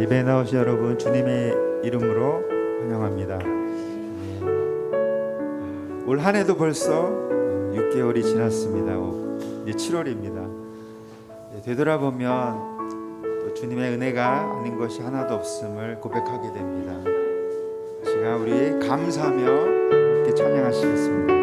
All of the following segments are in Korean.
예배에 나오신 여러분 주님의 이름으로 환영합니다. 올 한 해도 벌써 6개월이 지났습니다. 이제 7월입니다. 되돌아보면 또 주님의 은혜가 아닌 것이 하나도 없음을 고백하게 됩니다. 시간 우리 감사하며 함께 찬양하시겠습니다.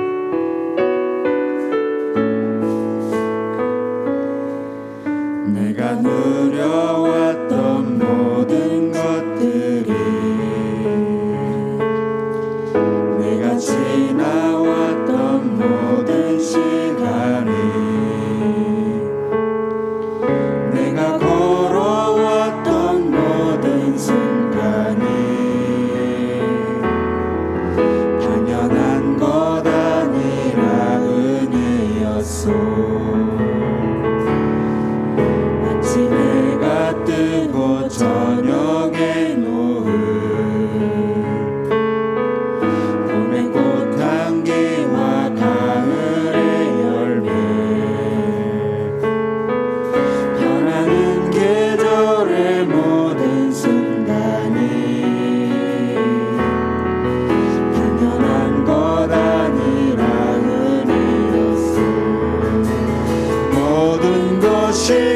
내가 누려왔던 모든 것들이, 내가 지나왔던 모든 시간이, 내가 걸어왔던 모든 순간이 당연한 것 아니라 은혜였소. 뜨고 저녁의 노을, 봄의 꽃향기와 가을의 열매, 변하는 계절의 모든 순간이 당연한 것 아니라 은혜였소. 모든 것이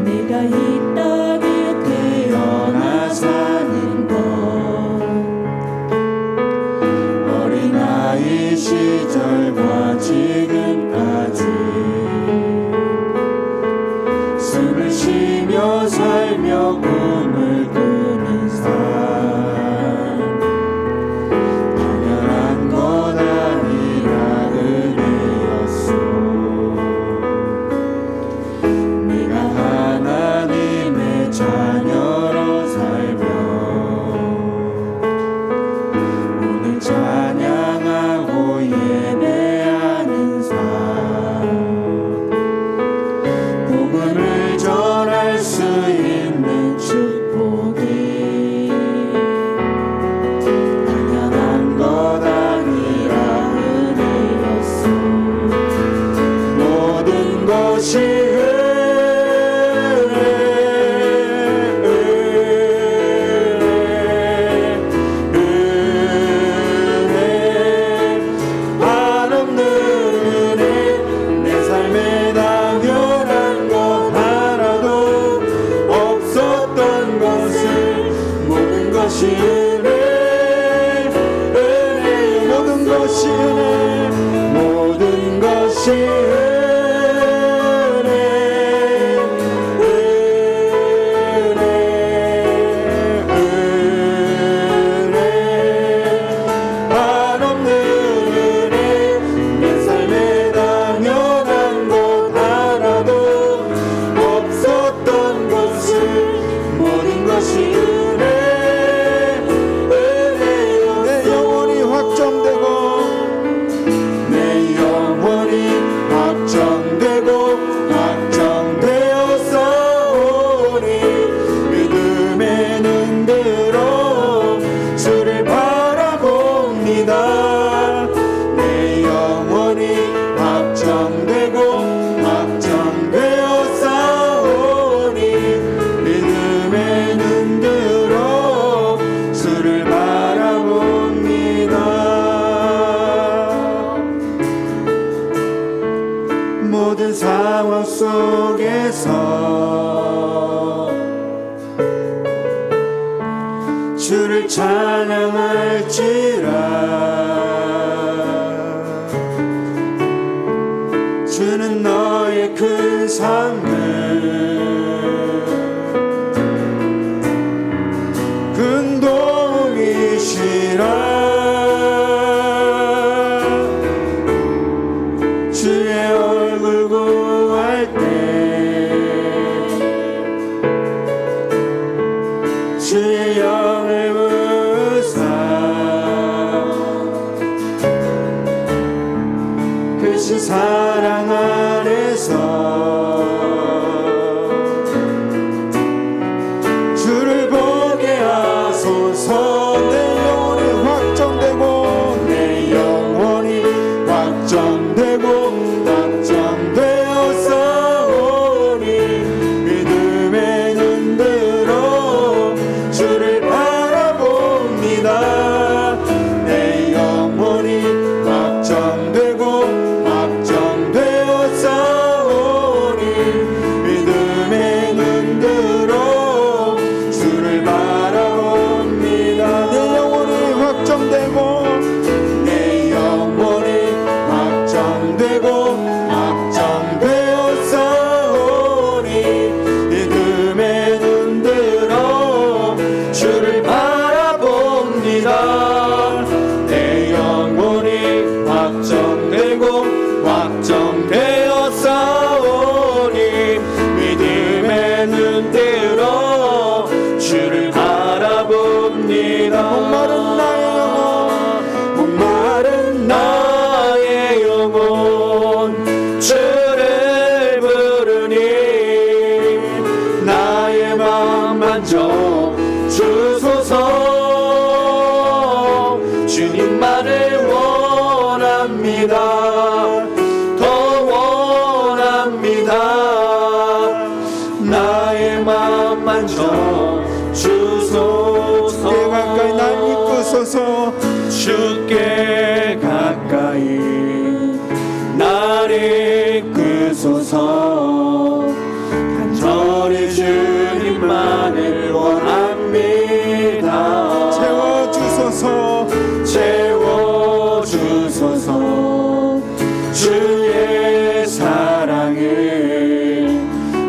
내가 이 땅에 태어나 사는 것, 어린아이 시절과 지금까지 숨을 쉬며 살며 꿈을 꾸는 삶, 당연한 것 아니라 은혜였소. 내가 하나님의 자녀로 살며 오늘 찬양하고 예배하는 삶, 복음을 전할 수 있는 축복이 당연한 것 아니라 은혜였소. 모든 것이 모든 것이 한없는 은혜, 내 삶에 당연한 것 하나도 없었던 것을 모든 것이 내 영혼이 확정되고 확정되었사오니 믿음의 눈으로 주를 바라봅니다. 내 영혼이 확정되고 확정되었사오니 믿음의 눈으로 주를 바라봅니다. 모든 상황 속에서 주를 찬양할지라. 주는 너의 큰 삶을 큰 도움이시라. 주의 얼굴 구할 때 주의 영을 부사 주를 바라봅니다. 내 영혼이 확정되고 확정되어 싸우니 믿음의 눈 들어 주를 바라봅니다. 목마른 나의 영혼 주를 부르니 나의 맘 만져 주소서. 주님만을 원합니다. 더 원합니다. 나의 맘 만져 주소서. 주께 가까이 날 이끄소서. 주께 가까이 날 이끄소서. 간절히 주님만을 원합니다. 채워주소서. 채워주소서. 주의 사랑을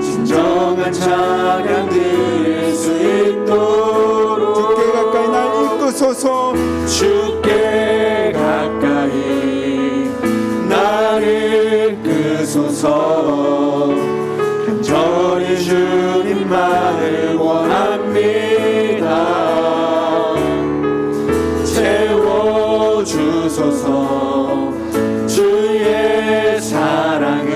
진정한 찬양 드릴 수 있도록 주께 가까이 날 이끄소서. 주께 가까이 나를 이끄소서. 간절히 주님만을 원합니다. 채워주소서. 주의 사랑을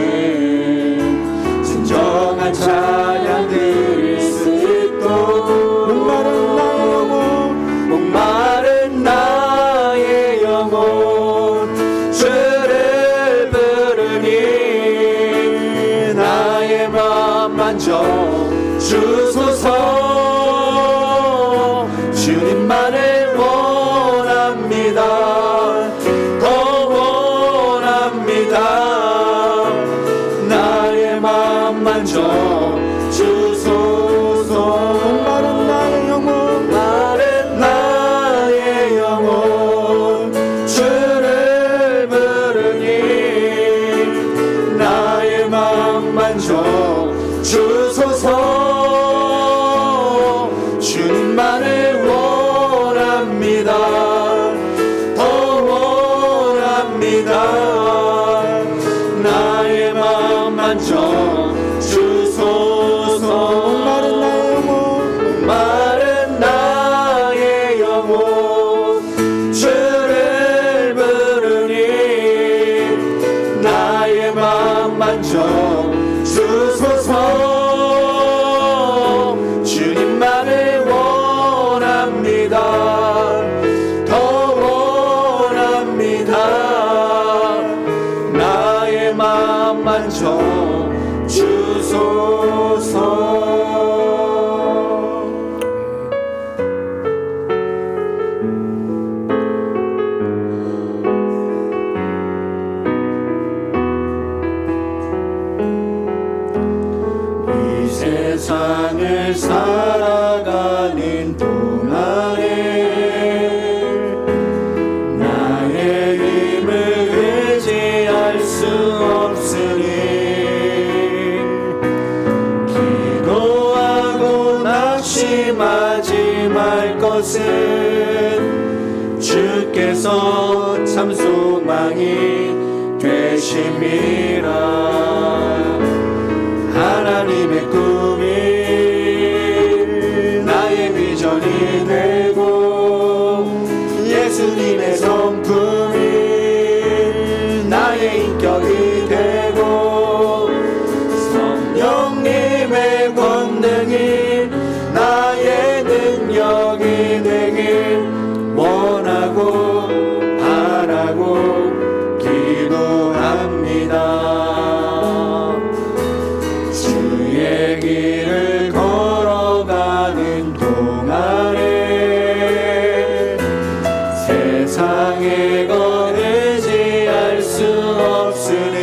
진정한 찬양 드릴 수 있도록 목마른 나의 영혼 목마른 나의 영혼 주를 부르니 나의 맘 만져 주소서. 주님만을 원합니다. 더 원합니다. 나의 맘 만져 주소서. 목마른 나의 영혼 마른 나의 영혼 주를 부르니 나의 맘 만져 주소서. 주님만을 원합니다. 더 원합니다. 나의 맘 만져 주소서. 목마른 나의 영혼 마른 나의 영혼 주를 부르니 나의 맘 만져 주소서. 주님만을 원합니다. 더 원합니다. 나의 맘 만져 주소서. 이 세상을 살아가는 동안에 나의 힘을 의지할 수 없으니 기도하고 낙심하지 말 것은 주께서 참 소망이 되심이라. 하나님의 꿈이 나의 비전이 되고 예수님의 성품이 나의 인격이 되고 성령님의 권능이 나의 능력이 되길 원하고 바라고 기도합니다. 주의 길을 걸어가는 동안에 세상의 것 의지할 수 없으니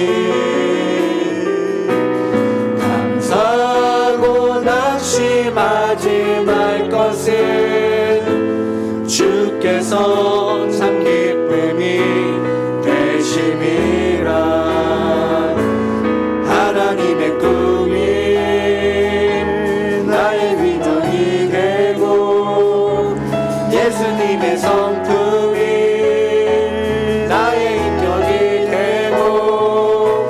감사하고 낙심하지 말 것은 주께서 참 기쁨이 되심이라. 하나님의 꿈이 나의 비전이 되고 예수님의 성품이 나의 인격이 되고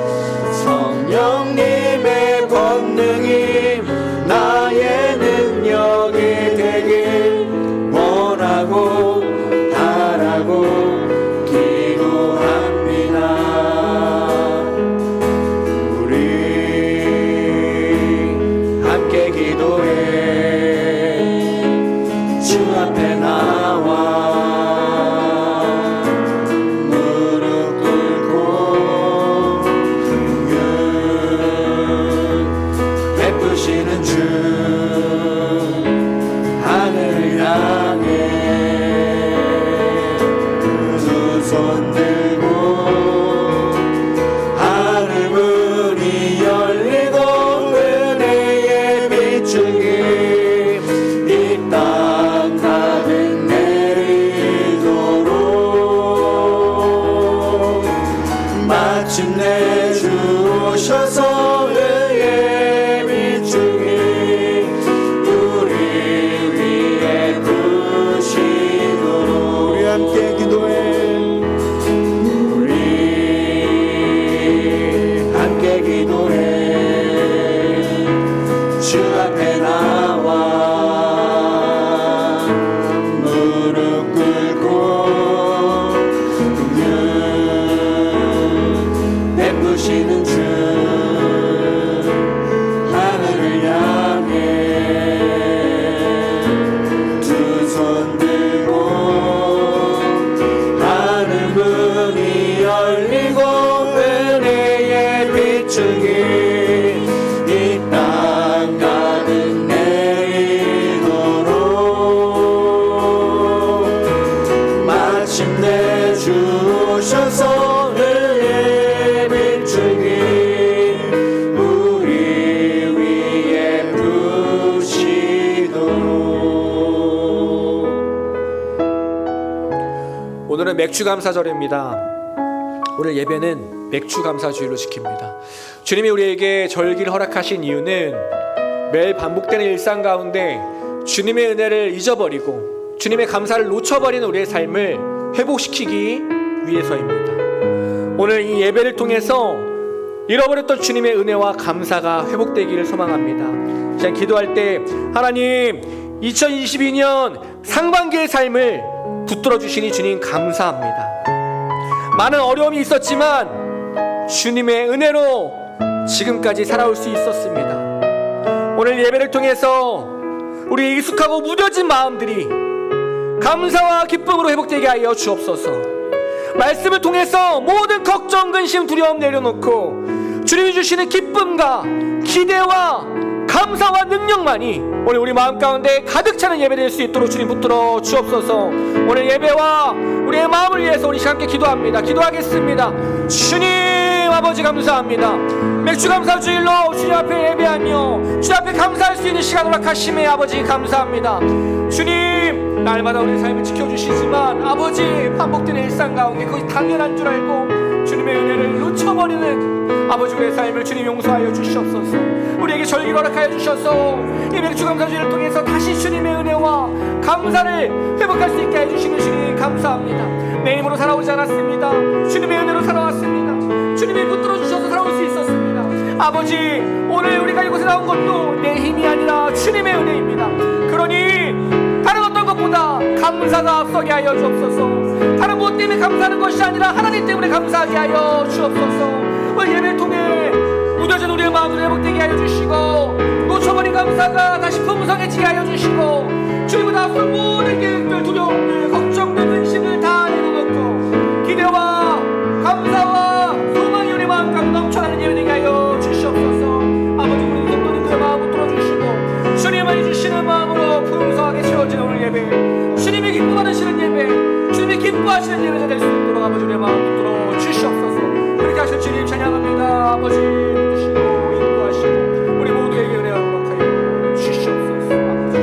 성령님의 권능이 나의 능력이 되길 원하고 바라고 기도합니다. 우리 함께 기도해 주 앞에 나와 무릎 꿇고 긍휼 베푸시는 주 하늘을 향해 두 손 들고 하늘 문이 열리고 은혜의 비추기 이 땅 가득 내리도록 마침내 주 오셔서 은혜의 비추기 우리 위에 부시도록 우리 함께 기도해 우리 함께 기도해 주 앞에 나와 무릎 꿇고 긍휼 베푸시는 주 하늘을 향해 두 손 들고 하늘 문이 열리고 은혜의 비추기 이 땅 가득 내리도록 마침내 주 오셔서 은혜의 비추기 우리 위에 부시도록. 오늘은 맥주감사절입니다. 오늘 예배는 맥주감사주일로 지킵니다. 주님이 우리에게 절기를 허락하신 이유는 매일 반복되는 일상 가운데 주님의 은혜를 잊어버리고 주님의 감사를 놓쳐버리는 우리의 삶을 회복시키기 위해서입니다. 오늘 이 예배를 통해서 잃어버렸던 주님의 은혜와 감사가 회복되기를 소망합니다. 제가 기도할 때 하나님 2022년 상반기의 삶을 붙들어 주시니 주님 감사합니다. 많은 어려움이 있었지만 주님의 은혜로 지금까지 살아올 수 있었습니다. 오늘 예배를 통해서 우리 익숙하고 무뎌진 마음들이 감사와 기쁨으로 회복되게 하여 주옵소서. 말씀을 통해서 모든 걱정, 근심, 두려움 내려놓고 주님이 주시는 기쁨과 기대와 감사와 능력만이 오늘 우리 마음 가운데 가득 차는 예배 될 수 있도록 주님 붙들어 주옵소서. 오늘 예배와 우리의 마음을 위해서 우리 함께 기도합니다. 기도하겠습니다. 주님 아버지 감사합니다. 맥주감사주일로 주님 앞에 예배하며 주님 앞에 감사할 수 있는 시간 허락하심에 아버지 감사합니다. 주님 날마다 우리의 삶을 지켜주시지만 아버지 반복되는 일상 가운데 그것이 당연한 줄 알고 주님의 은혜를 놓쳐버리는 아버지 우리의 삶을 주님 용서하여 주시옵소서. 우리에게 절기를 허락하여 주셔서 이 맥주감사주일을 통해서 다시 주님의 은혜와 감사를 회복할 수 있게 해주시는 주님 감사합니다. 내 힘으로 살아오지 않았습니다. 주님의 은혜로 살아왔습니다. 주님이 붙들어 주셔서 살아올 수 있었습니다. 아버지 오늘 우리가 이곳에 나온 것도 내 힘이 아니라 주님의 은혜입니다. 그러니 다른 어떤 것보다 감사가 앞서게 하여 주옵소서. 다른 무엇 때문에 감사하는 것이 아니라 하나님 때문에 감사하게 하여 주옵소서. 오늘 예배를 통해 무뎌진 우리의 마음을 회복되게 하여 주시고 놓쳐버린 감사가 다시 풍성해지게 하여 주시고 주님보다 앞선 모든 계획들, 두려움들, 걱정들, 근심을 다 내려놓고 기대와 감사와 소망이 우리 마음 가운데 넘쳐나는 예배 되게 하여 주시옵소서. 아버지 우리 손들이 그의 마음을 뚫어주시고 주님만이 주시는 마음으로 풍성하게 채워지는 오늘 예배, 주님이 기뻐하시는 예배, 주님이 기뻐하시는 예배가 될 수 있도록 아버지 우리의 마음을 뚫어 주시옵소서. 그렇게 하실 주님 찬양합니다. 아버지 주시고 인도하시고 우리 모두에게 은혜를 허락하여 주시옵소서. 아버지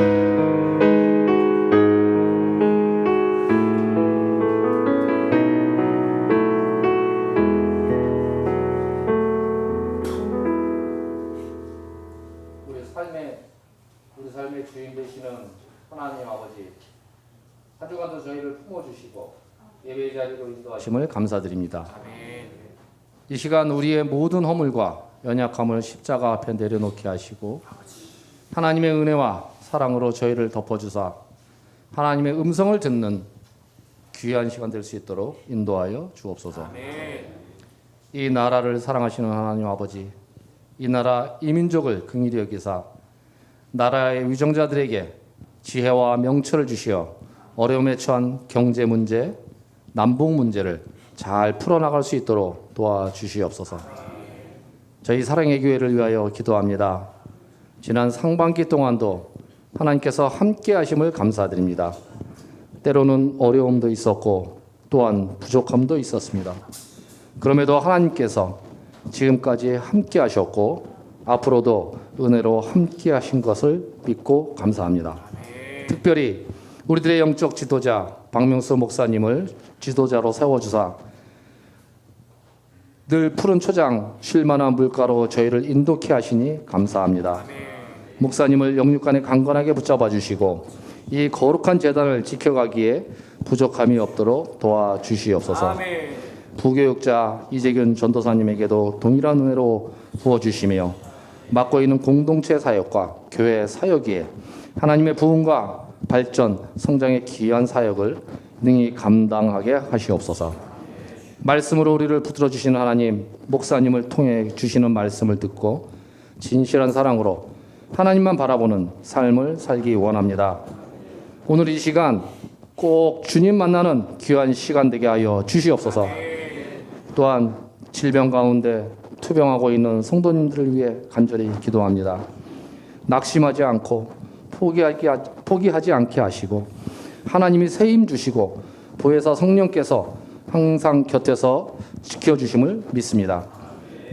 우리 삶의 주인 되시는 하나님 아버지, 한 주간도 저희를 품어주시고 예배 자리로 인도하심을 감사드립니다. 이 시간 우리의 모든 허물과 연약함을 십자가 앞에 내려놓게 하시고 하나님의 은혜와 사랑으로 저희를 덮어주사 하나님의 음성을 듣는 귀한 시간 될 수 있도록 인도하여 주옵소서. 이 나라를 사랑하시는 하나님 아버지, 이 나라 이 민족을 긍휼히 여기사 나라의 위정자들에게 지혜와 명철을 주시어 어려움에 처한 경제 문제, 남북 문제를 잘 풀어나갈 수 있도록 도와주시옵소서. 저희 사랑의 교회를 위하여 기도합니다. 지난 상반기 동안도 하나님께서 함께 하심을 감사드립니다. 때로는 어려움도 있었고 또한 부족함도 있었습니다. 그럼에도 하나님께서 지금까지 함께 하셨고 앞으로도 은혜로 함께 하신 것을 믿고 감사합니다. 특별히 우리들의 영적 지도자 박명수 목사님을 지도자로 세워주사 늘 푸른 초장 쉴만한 물가로 저희를 인도케 하시니 감사합니다. 목사님을 영육간에 강건하게 붙잡아 주시고 이 거룩한 제단을 지켜가기에 부족함이 없도록 도와주시옵소서. 부교육자 이재균 전도사님에게도 동일한 은혜로 부어주시며 맡고 있는 공동체 사역과 교회 사역에 하나님의 부흥과 발전, 성장의 귀한 사역을 능히 감당하게 하시옵소서. 말씀으로 우리를 붙들어 주시는 하나님, 목사님을 통해 주시는 말씀을 듣고 진실한 사랑으로 하나님만 바라보는 삶을 살기 원합니다. 오늘 이 시간 꼭 주님 만나는 귀한 시간 되게 하여 주시옵소서. 또한 질병 가운데 투병하고 있는 성도님들을 위해 간절히 기도합니다. 낙심하지 않고 포기하지 않게 하시고 하나님이 새 힘 주시고 보혜사 성령께서 항상 곁에서 지켜주심을 믿습니다.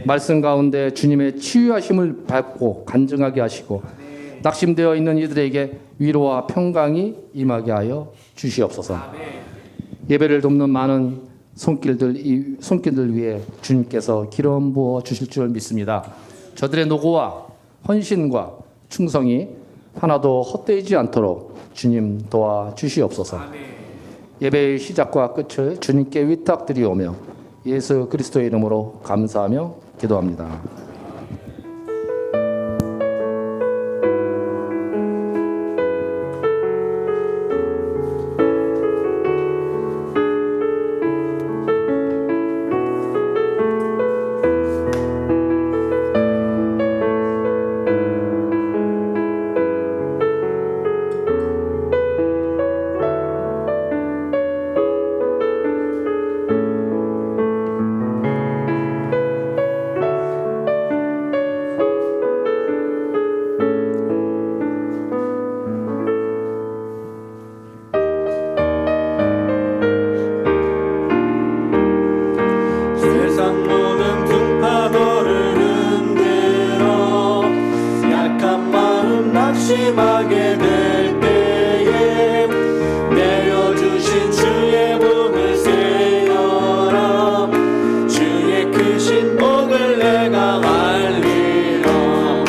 말씀 가운데 주님의 치유하심을 받고 간증하게 하시고 낙심되어 있는 이들에게 위로와 평강이 임하게 하여 주시옵소서. 예배를 돕는 많은 손길들 위해 주님께서 기름 부어 주실 줄 믿습니다. 저들의 노고와 헌신과 충성이 하나도 헛되지 않도록 주님 도와주시옵소서. 예배의 시작과 끝을 주님께 위탁드리오며 예수 그리스도의 이름으로 감사하며 기도합니다. 낙심하게 될 때에 내려주신 주의 복을 세어라. 주의 크신 복을 내가 알리라.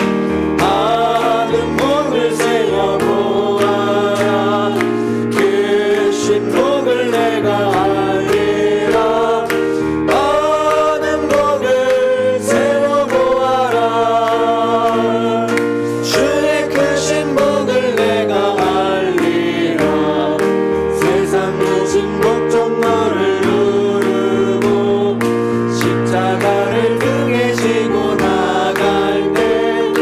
받은 복을 세어 보아라. 크신 복을 내가 알리라. 받은 복을 세어 보아라. 주의 크신 복을 내가 알리라. 세상 모든 걱정 너를 누르고 십자가를 등에 지고 나갈 때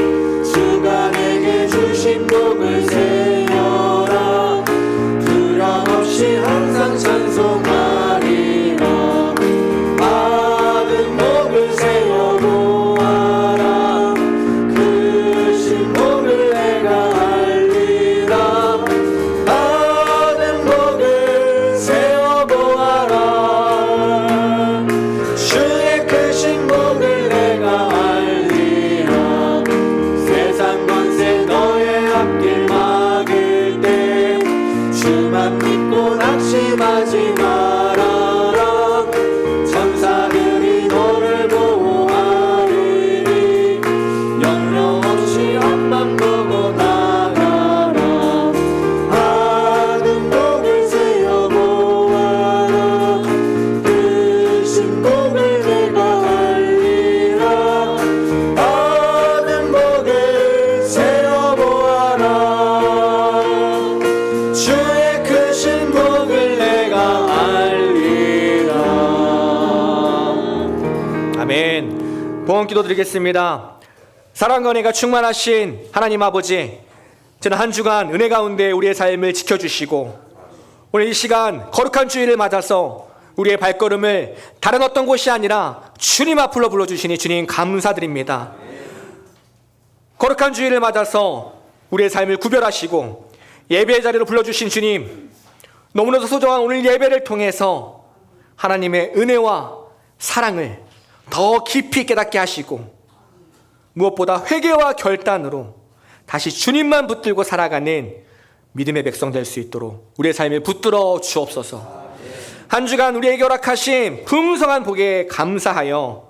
주가 내게 주신 복을 세어라. 두려움 없이 항상 찬송하리라. 받은 복을 세어 보아라. 크신 복을 내가 알리라. 받은 복을 세어 보아라. 주의 크신 복을 내가 알리라. 세상 권세 너의 앞길 막을 때 주만 믿고 낙심하지 말아라. 천사들이 너를 보호하리니 염려 없이 앞만 보고 나가라. 받은 복을 세어 봉헌 기도 드리겠습니다. 사랑과 은혜가 충만하신 하나님 아버지, 저는 한 주간 은혜 가운데 우리의 삶을 지켜주시고 오늘 이 시간 거룩한 주일을 맞아서 우리의 발걸음을 다른 어떤 곳이 아니라 주님 앞으로 불러주시니 주님 감사드립니다. 거룩한 주일을 맞아서 우리의 삶을 구별하시고 예배의 자리로 불러주신 주님, 너무나도 소중한 오늘 예배를 통해서 하나님의 은혜와 사랑을 더 깊이 깨닫게 하시고 무엇보다 회개와 결단으로 다시 주님만 붙들고 살아가는 믿음의 백성 될 수 있도록 우리의 삶을 붙들어 주옵소서. 한 주간 우리에게 허락하신 풍성한 복에 감사하여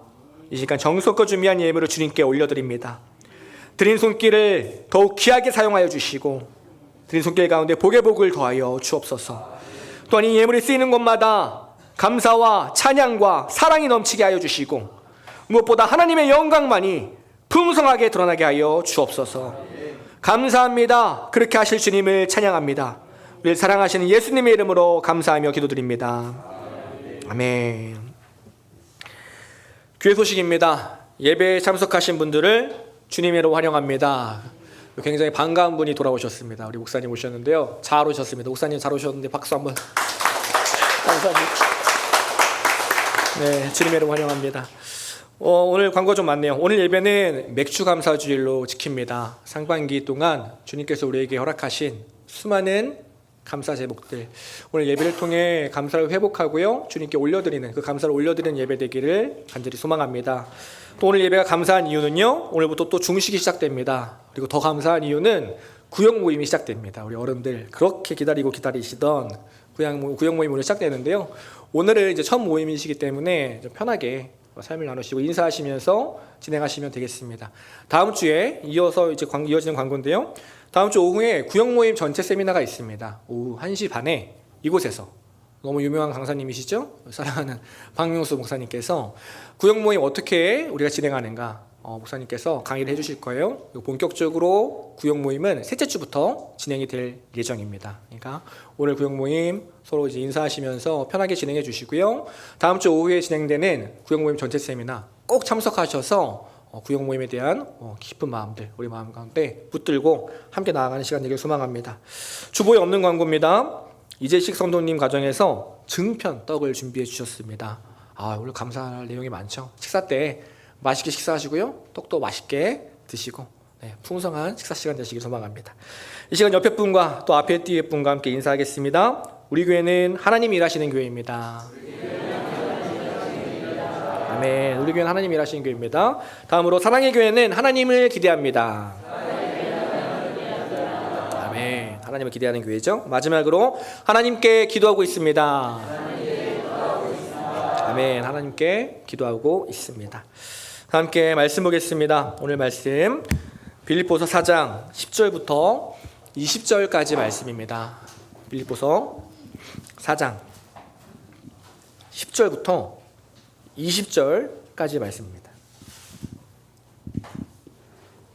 이 시간 정성껏 준비한 예물을 주님께 올려드립니다. 드린 손길을 더욱 귀하게 사용하여 주시고 드린 손길 가운데 복의 복을 더하여 주옵소서. 또한 이 예물이 쓰이는 곳마다 감사와 찬양과 사랑이 넘치게 하여 주시고 무엇보다 하나님의 영광만이 풍성하게 드러나게 하여 주옵소서. 감사합니다. 그렇게 하실 주님을 찬양합니다. 우리를 사랑하시는 예수님의 이름으로 감사하며 기도드립니다. 아멘. 교회 소식입니다. 예배에 참석하신 분들을 주님으로 환영합니다. 굉장히 반가운 분이 돌아오셨습니다. 우리 목사님 오셨는데요. 잘 오셨습니다. 목사님 잘 오셨는데 박수 한번. 감사합니다. 네, 주님의 이름 환영합니다. 오늘 광고 좀 많네요. 오늘 예배는 맥주 감사주일로 지킵니다. 상반기 동안 주님께서 우리에게 허락하신 수많은 감사 제목들, 오늘 예배를 통해 감사를 회복하고요, 주님께 올려드리는, 그 감사를 올려드리는 예배 되기를 간절히 소망합니다. 또 오늘 예배가 감사한 이유는요, 오늘부터 또 중식이 시작됩니다. 그리고 더 감사한 이유는 구역 모임이 시작됩니다. 우리 어른들 그렇게 기다리시던 구역 모임 오늘 시작되는데요. 오늘은 이제 첫 모임이시기 때문에 좀 편하게 삶을 나누시고 인사하시면서 진행하시면 되겠습니다. 다음 주에 이어지는 광고인데요. 다음 주 오후에 구역 모임 전체 세미나가 있습니다. 오후 1시 반에 이곳에서 너무 유명한 강사님이시죠? 사랑하는 박명수 목사님께서 구역 모임 어떻게 우리가 진행하는가 목사님께서 강의를 해주실 거예요. 본격적으로 구역 모임은 셋째 주부터 진행이 될 예정입니다. 그러니까 오늘 구역 모임 서로 이제 인사하시면서 편하게 진행해 주시고요. 다음 주 오후에 진행되는 구역 모임 전체 세미나 꼭 참석하셔서 구역 모임에 대한 깊은 마음들, 우리 마음 가운데 붙들고 함께 나아가는 시간 되길 소망합니다. 주보에 없는 광고입니다. 이재식 성도님 가정에서 증편 떡을 준비해 주셨습니다. 오늘 감사할 내용이 많죠. 식사 때 맛있게 식사하시고요, 떡도 맛있게 드시고 풍성한 식사 시간 되시길 소망합니다. 이 시간 옆에 분과 또 앞에 뒤에 분과 함께 인사하겠습니다. 우리 교회는 하나님이 일하시는 교회입니다. 아멘. 우리 교회는 하나님이 일하시는 교회입니다. 다음으로 사랑의 교회는 하나님을 기대합니다. 아멘. 하나님을 기대하는 교회죠. 마지막으로 하나님께 기도하고 있습니다. 아멘. 하나님께 기도하고 있습니다. 함께 말씀 보겠습니다. 오늘 말씀 빌립보서 4장 10절부터 20절까지 말씀입니다. 빌립보서 4장 10절부터 20절까지 말씀입니다.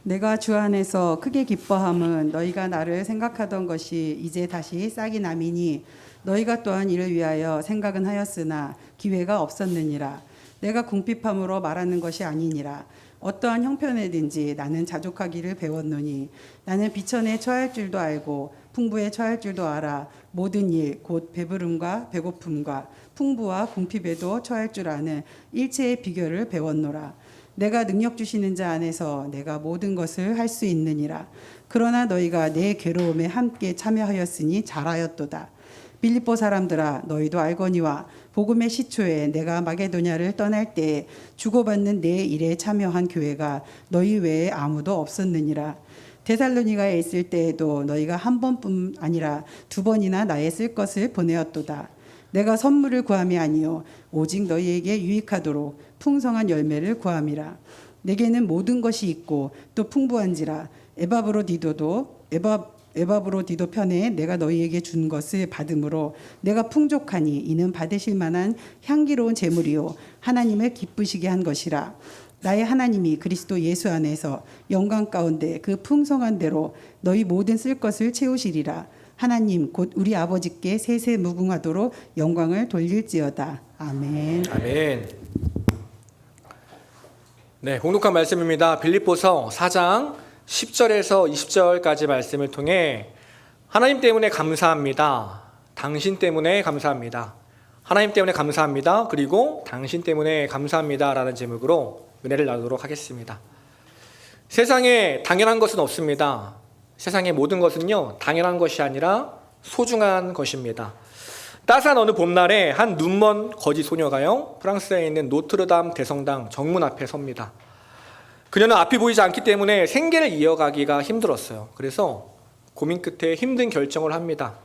내가 주 안에서 크게 기뻐함은 너희가 나를 생각하던 것이 이제 다시 싹이 남이니 너희가 또한 이를 위하여 생각은 하였으나 기회가 없었느니라. 내가 궁핍함으로 말하는 것이 아니니라. 어떠한 형편에든지 나는 자족하기를 배웠노니 나는 비천에 처할 줄도 알고 풍부에 처할 줄도 알아. 모든 일 곧 배부름과 배고픔과 풍부와 궁핍에도 처할 줄 아는 일체의 비결을 배웠노라. 내가 능력 주시는 자 안에서 내가 모든 것을 할 수 있느니라. 그러나 너희가 내 괴로움에 함께 참여하였으니 잘하였도다. 빌립보 사람들아, 너희도 알거니와 복음의 시초에 내가 마게도냐를 떠날 때 주고받는 내 일에 참여한 교회가 너희 외에 아무도 없었느니라. 데살로니가에 있을 때에도 너희가 한 번뿐 아니라 두 번이나 나의 쓸 것을 보내었도다. 내가 선물을 구함이 아니요 오직 너희에게 유익하도록 풍성한 열매를 구함이라. 내게는 모든 것이 있고 또 풍부한지라. 에바브로디도 편에 내가 너희에게 준 것을 받음으로 내가 풍족하니 이는 받으실 만한 향기로운 제물이요 하나님을 기쁘시게 한 것이라. 나의 하나님이 그리스도 예수 안에서 영광 가운데 그 풍성한 대로 너희 모든 쓸 것을 채우시리라. 하나님 곧 우리 아버지께 세세 무궁하도록 영광을 돌릴지어다. 아멘. 아멘. 네, 공독한 말씀입니다. 빌립보서 4장 10절에서 20절까지 말씀을 통해 하나님 때문에 감사합니다. 당신 때문에 감사합니다. 하나님 때문에 감사합니다. 그리고 당신 때문에 감사합니다. 라는 제목으로 은혜를 나누도록 하겠습니다. 세상에 당연한 것은 없습니다. 세상의 모든 것은요, 당연한 것이 아니라 소중한 것입니다. 따스한 어느 봄날에 한 눈먼 거지 소녀가요, 프랑스에 있는 노트르담 대성당 정문 앞에 섭니다. 그녀는 앞이 보이지 않기 때문에 생계를 이어가기가 힘들었어요. 그래서 고민 끝에 힘든 결정을 합니다.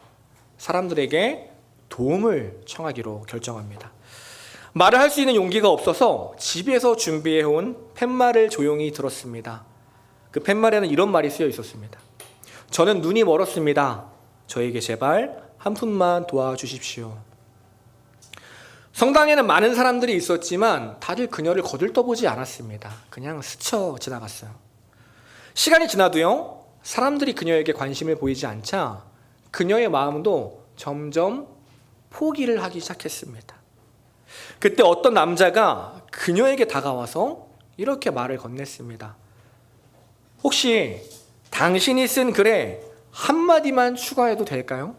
사람들에게 도움을 청하기로 결정합니다. 말을 할 수 있는 용기가 없어서 집에서 준비해온 팻말을 조용히 들었습니다. 그 팻말에는 이런 말이 쓰여 있었습니다. 저는 눈이 멀었습니다. 저에게 제발 한 푼만 도와주십시오. 성당에는 많은 사람들이 있었지만 다들 그녀를 거들떠보지 않았습니다. 그냥 스쳐 지나갔어요. 시간이 지나도요, 사람들이 그녀에게 관심을 보이지 않자 그녀의 마음도 점점 포기를 하기 시작했습니다. 그때 어떤 남자가 그녀에게 다가와서 이렇게 말을 건넸습니다. 혹시 당신이 쓴 글에 한마디만 추가해도 될까요?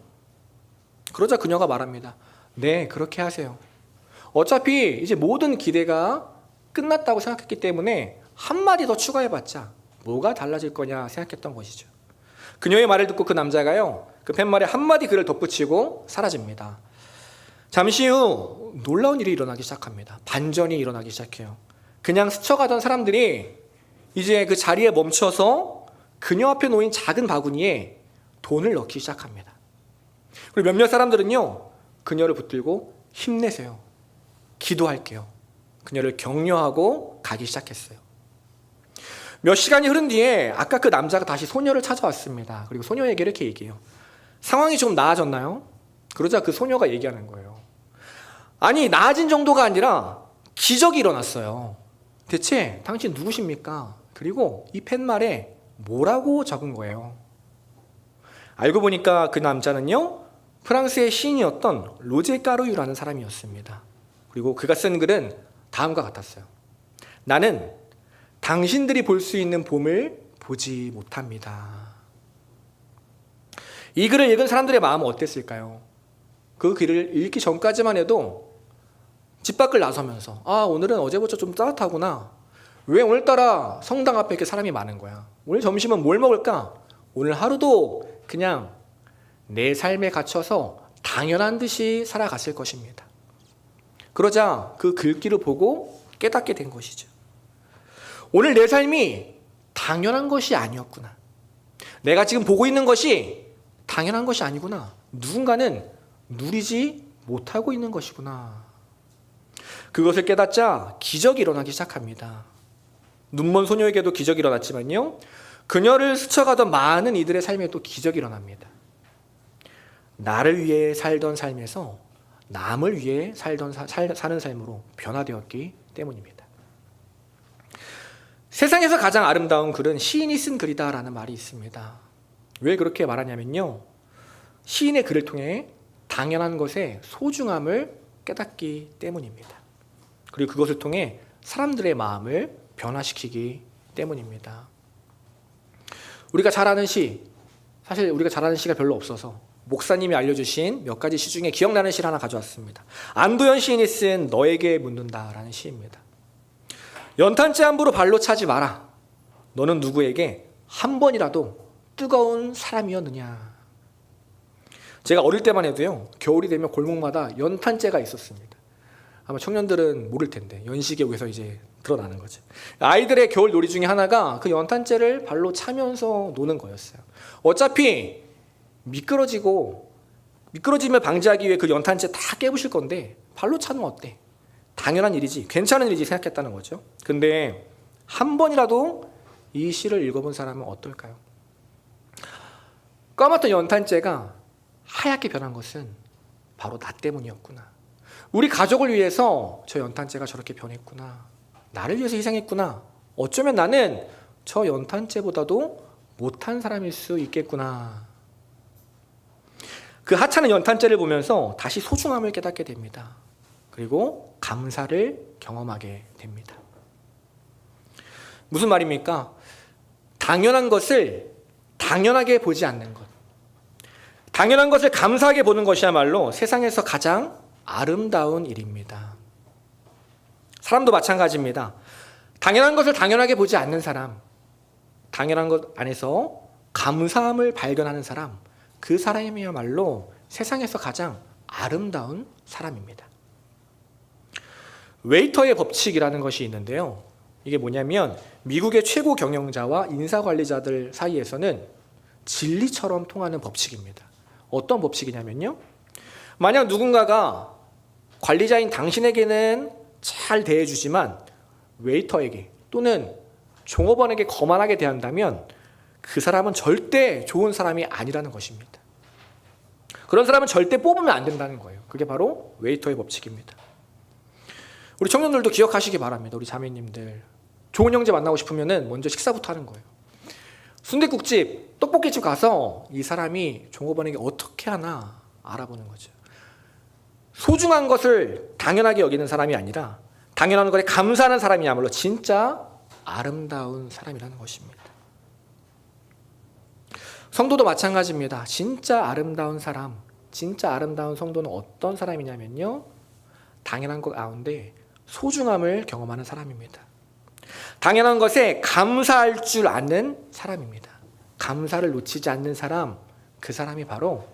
그러자 그녀가 말합니다. 네, 그렇게 하세요. 어차피 이제 모든 기대가 끝났다고 생각했기 때문에 한마디 더 추가해봤자 뭐가 달라질 거냐 생각했던 것이죠. 그녀의 말을 듣고 그 남자가요, 그 팻말에 한마디 글을 덧붙이고 사라집니다. 잠시 후 놀라운 일이 일어나기 시작합니다. 반전이 일어나기 시작해요. 그냥 스쳐가던 사람들이 이제 그 자리에 멈춰서 그녀 앞에 놓인 작은 바구니에 돈을 넣기 시작합니다. 그리고 몇몇 사람들은요, 그녀를 붙들고 힘내세요. 기도할게요. 그녀를 격려하고 가기 시작했어요. 몇 시간이 흐른 뒤에 아까 그 남자가 다시 소녀를 찾아왔습니다. 그리고 소녀에게 이렇게 얘기해요. 상황이 좀 나아졌나요? 그러자 그 소녀가 얘기하는 거예요. 아니, 나아진 정도가 아니라 기적이 일어났어요. 대체 당신 누구십니까? 그리고 이 팻말에 뭐라고 적은 거예요? 알고 보니까 그 남자는요, 프랑스의 시인이었던 로제 까루유라는 사람이었습니다. 그리고 그가 쓴 글은 다음과 같았어요. 나는 당신들이 볼 수 있는 봄을 보지 못합니다. 이 글을 읽은 사람들의 마음은 어땠을까요? 그 글을 읽기 전까지만 해도 집 밖을 나서면서 오늘은 어제보다 좀 따뜻하구나. 왜 오늘따라 성당 앞에 이렇게 사람이 많은 거야? 오늘 점심은 뭘 먹을까? 오늘 하루도 그냥 내 삶에 갇혀서 당연한 듯이 살아갔을 것입니다. 그러자 그 글귀를 보고 깨닫게 된 것이죠. 오늘 내 삶이 당연한 것이 아니었구나. 내가 지금 보고 있는 것이 당연한 것이 아니구나. 누군가는 누리지 못하고 있는 것이구나. 그것을 깨닫자 기적이 일어나기 시작합니다. 눈먼 소녀에게도 기적이 일어났지만요, 그녀를 스쳐가던 많은 이들의 삶에 또 기적이 일어납니다. 나를 위해 살던 삶에서 남을 위해 사는 삶으로 변화되었기 때문입니다. 세상에서 가장 아름다운 글은 시인이 쓴 글이다라는 말이 있습니다. 왜 그렇게 말하냐면요, 시인의 글을 통해 당연한 것의 소중함을 깨닫기 때문입니다. 그리고 그것을 통해 사람들의 마음을 변화시키기 때문입니다. 우리가 잘 아는 시, 사실 우리가 잘 아는 시가 별로 없어서 목사님이 알려주신 몇 가지 시 중에 기억나는 시를 하나 가져왔습니다. 안도현 시인이 쓴 너에게 묻는다라는 시입니다. 연탄재 함부로 발로 차지 마라. 너는 누구에게 한 번이라도 뜨거운 사람이었느냐. 제가 어릴 때만 해도요, 겨울이 되면 골목마다 연탄재가 있었습니다. 아마 청년들은 모를 텐데 연식에 서 이제 드러나는 거죠. 아이들의 겨울 놀이 중에 하나가 그 연탄재를 발로 차면서 노는 거였어요. 어차피 미끄러짐을 방지하기 위해 그 연탄재 다 깨부실 건데 발로 차는 건 어때? 당연한 일이지, 괜찮은 일이지 생각했다는 거죠. 근데 한 번이라도 이 시를 읽어본 사람은 어떨까요? 까맣던 연탄재가 하얗게 변한 것은 바로 나 때문이었구나. 우리 가족을 위해서 저 연탄재가 저렇게 변했구나. 나를 위해서 희생했구나. 어쩌면 나는 저 연탄재보다도 못한 사람일 수 있겠구나. 그 하찮은 연탄재를 보면서 다시 소중함을 깨닫게 됩니다. 그리고 감사를 경험하게 됩니다. 무슨 말입니까? 당연한 것을 당연하게 보지 않는 것. 당연한 것을 감사하게 보는 것이야말로 세상에서 가장 아름다운 일입니다. 사람도 마찬가지입니다. 당연한 것을 당연하게 보지 않는 사람, 당연한 것 안에서 감사함을 발견하는 사람, 그 사람이야말로 세상에서 가장 아름다운 사람입니다. 웨이터의 법칙이라는 것이 있는데요. 이게 뭐냐면 미국의 최고 경영자와 인사관리자들 사이에서는 진리처럼 통하는 법칙입니다. 어떤 법칙이냐면요. 만약 누군가가 관리자인 당신에게는 잘 대해주지만 웨이터에게 또는 종업원에게 거만하게 대한다면 그 사람은 절대 좋은 사람이 아니라는 것입니다. 그런 사람은 절대 뽑으면 안 된다는 거예요. 그게 바로 웨이터의 법칙입니다. 우리 청년들도 기억하시기 바랍니다. 우리 자매님들 좋은 형제 만나고 싶으면 먼저 식사부터 하는 거예요. 순댓국집, 떡볶이집 가서 이 사람이 종업원에게 어떻게 하나 알아보는 거죠. 소중한 것을 당연하게 여기는 사람이 아니라 당연한 것에 감사하는 사람이야말로 진짜 아름다운 사람이라는 것입니다. 성도도 마찬가지입니다. 진짜 아름다운 사람, 진짜 아름다운 성도는 어떤 사람이냐면요. 당연한 것 가운데 소중함을 경험하는 사람입니다. 당연한 것에 감사할 줄 아는 사람입니다. 감사를 놓치지 않는 사람, 그 사람이 바로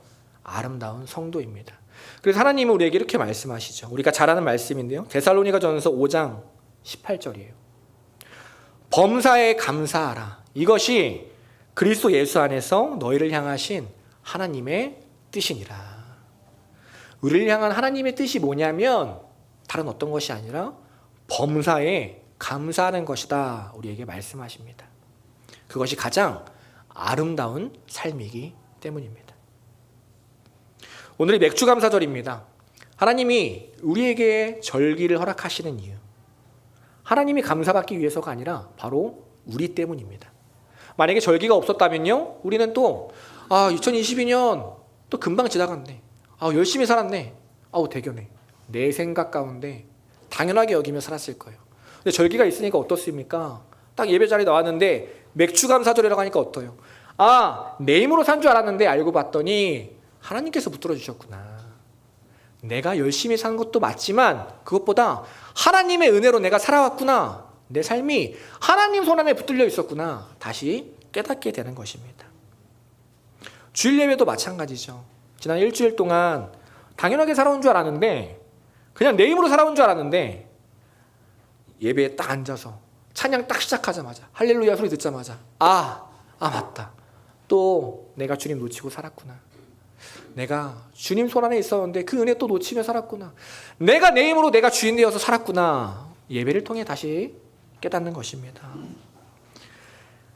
아름다운 성도입니다. 그래서 하나님은 우리에게 이렇게 말씀하시죠. 우리가 잘 아는 말씀인데요. 데살로니가전서 5장 18절이에요. 범사에 감사하라. 이것이 그리스도 예수 안에서 너희를 향하신 하나님의 뜻이니라. 우리를 향한 하나님의 뜻이 뭐냐면 다른 어떤 것이 아니라 범사에 감사하는 것이다. 우리에게 말씀하십니다. 그것이 가장 아름다운 삶이기 때문입니다. 오늘이 맥주감사절입니다. 하나님이 우리에게 절기를 허락하시는 이유, 하나님이 감사받기 위해서가 아니라 바로 우리 때문입니다. 만약에 절기가 없었다면요, 우리는 또 2022년 또 금방 지나갔네, 열심히 살았네, 대견해, 내 생각 가운데 당연하게 여기며 살았을 거예요. 근데 절기가 있으니까 어떻습니까? 딱 예배 자리에 나왔는데 맥주감사절이라고 하니까 어때요? 내 힘으로 산 줄 알았는데 알고 봤더니 하나님께서 붙들어 주셨구나. 내가 열심히 산 것도 맞지만 그것보다 하나님의 은혜로 내가 살아왔구나. 내 삶이 하나님 손 안에 붙들려 있었구나. 다시 깨닫게 되는 것입니다. 주일 예배도 마찬가지죠. 지난 일주일 동안 당연하게 살아온 줄 알았는데, 그냥 내 힘으로 살아온 줄 알았는데, 예배에 딱 앉아서 찬양 딱 시작하자마자 할렐루야 소리 듣자마자 맞다. 또 내가 주님 놓치고 살았구나. 내가 주님 손 안에 있었는데 그 은혜 또 놓치며 살았구나. 내가 내 힘으로 내가 주인 되어서 살았구나. 예배를 통해 다시 깨닫는 것입니다.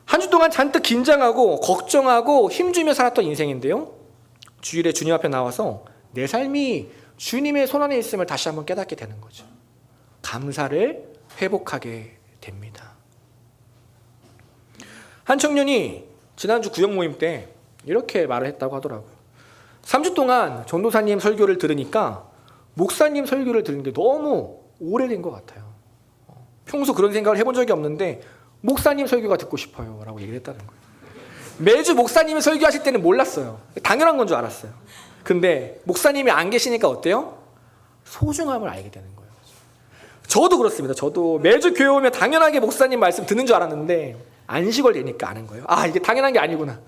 한 주 동안 잔뜩 긴장하고 걱정하고 힘주며 살았던 인생인데요, 주일에 주님 앞에 나와서 내 삶이 주님의 손 안에 있음을 다시 한번 깨닫게 되는 거죠. 감사를 회복하게 됩니다. 한 청년이 지난주 구역 모임 때 이렇게 말을 했다고 하더라고요. 3주 동안 전도사님 설교를 들으니까 목사님 설교를 들은 게 너무 오래된 것 같아요. 평소 그런 생각을 해본 적이 없는데 목사님 설교가 듣고 싶어요 라고 얘기를 했다는 거예요. 매주 목사님이 설교하실 때는 몰랐어요. 당연한 건 줄 알았어요. 근데 목사님이 안 계시니까 어때요? 소중함을 알게 되는 거예요. 저도 그렇습니다. 저도 매주 교회 오면 당연하게 목사님 말씀 듣는 줄 알았는데 안식월 되니까 아는 거예요. 이게 당연한 게 아니구나.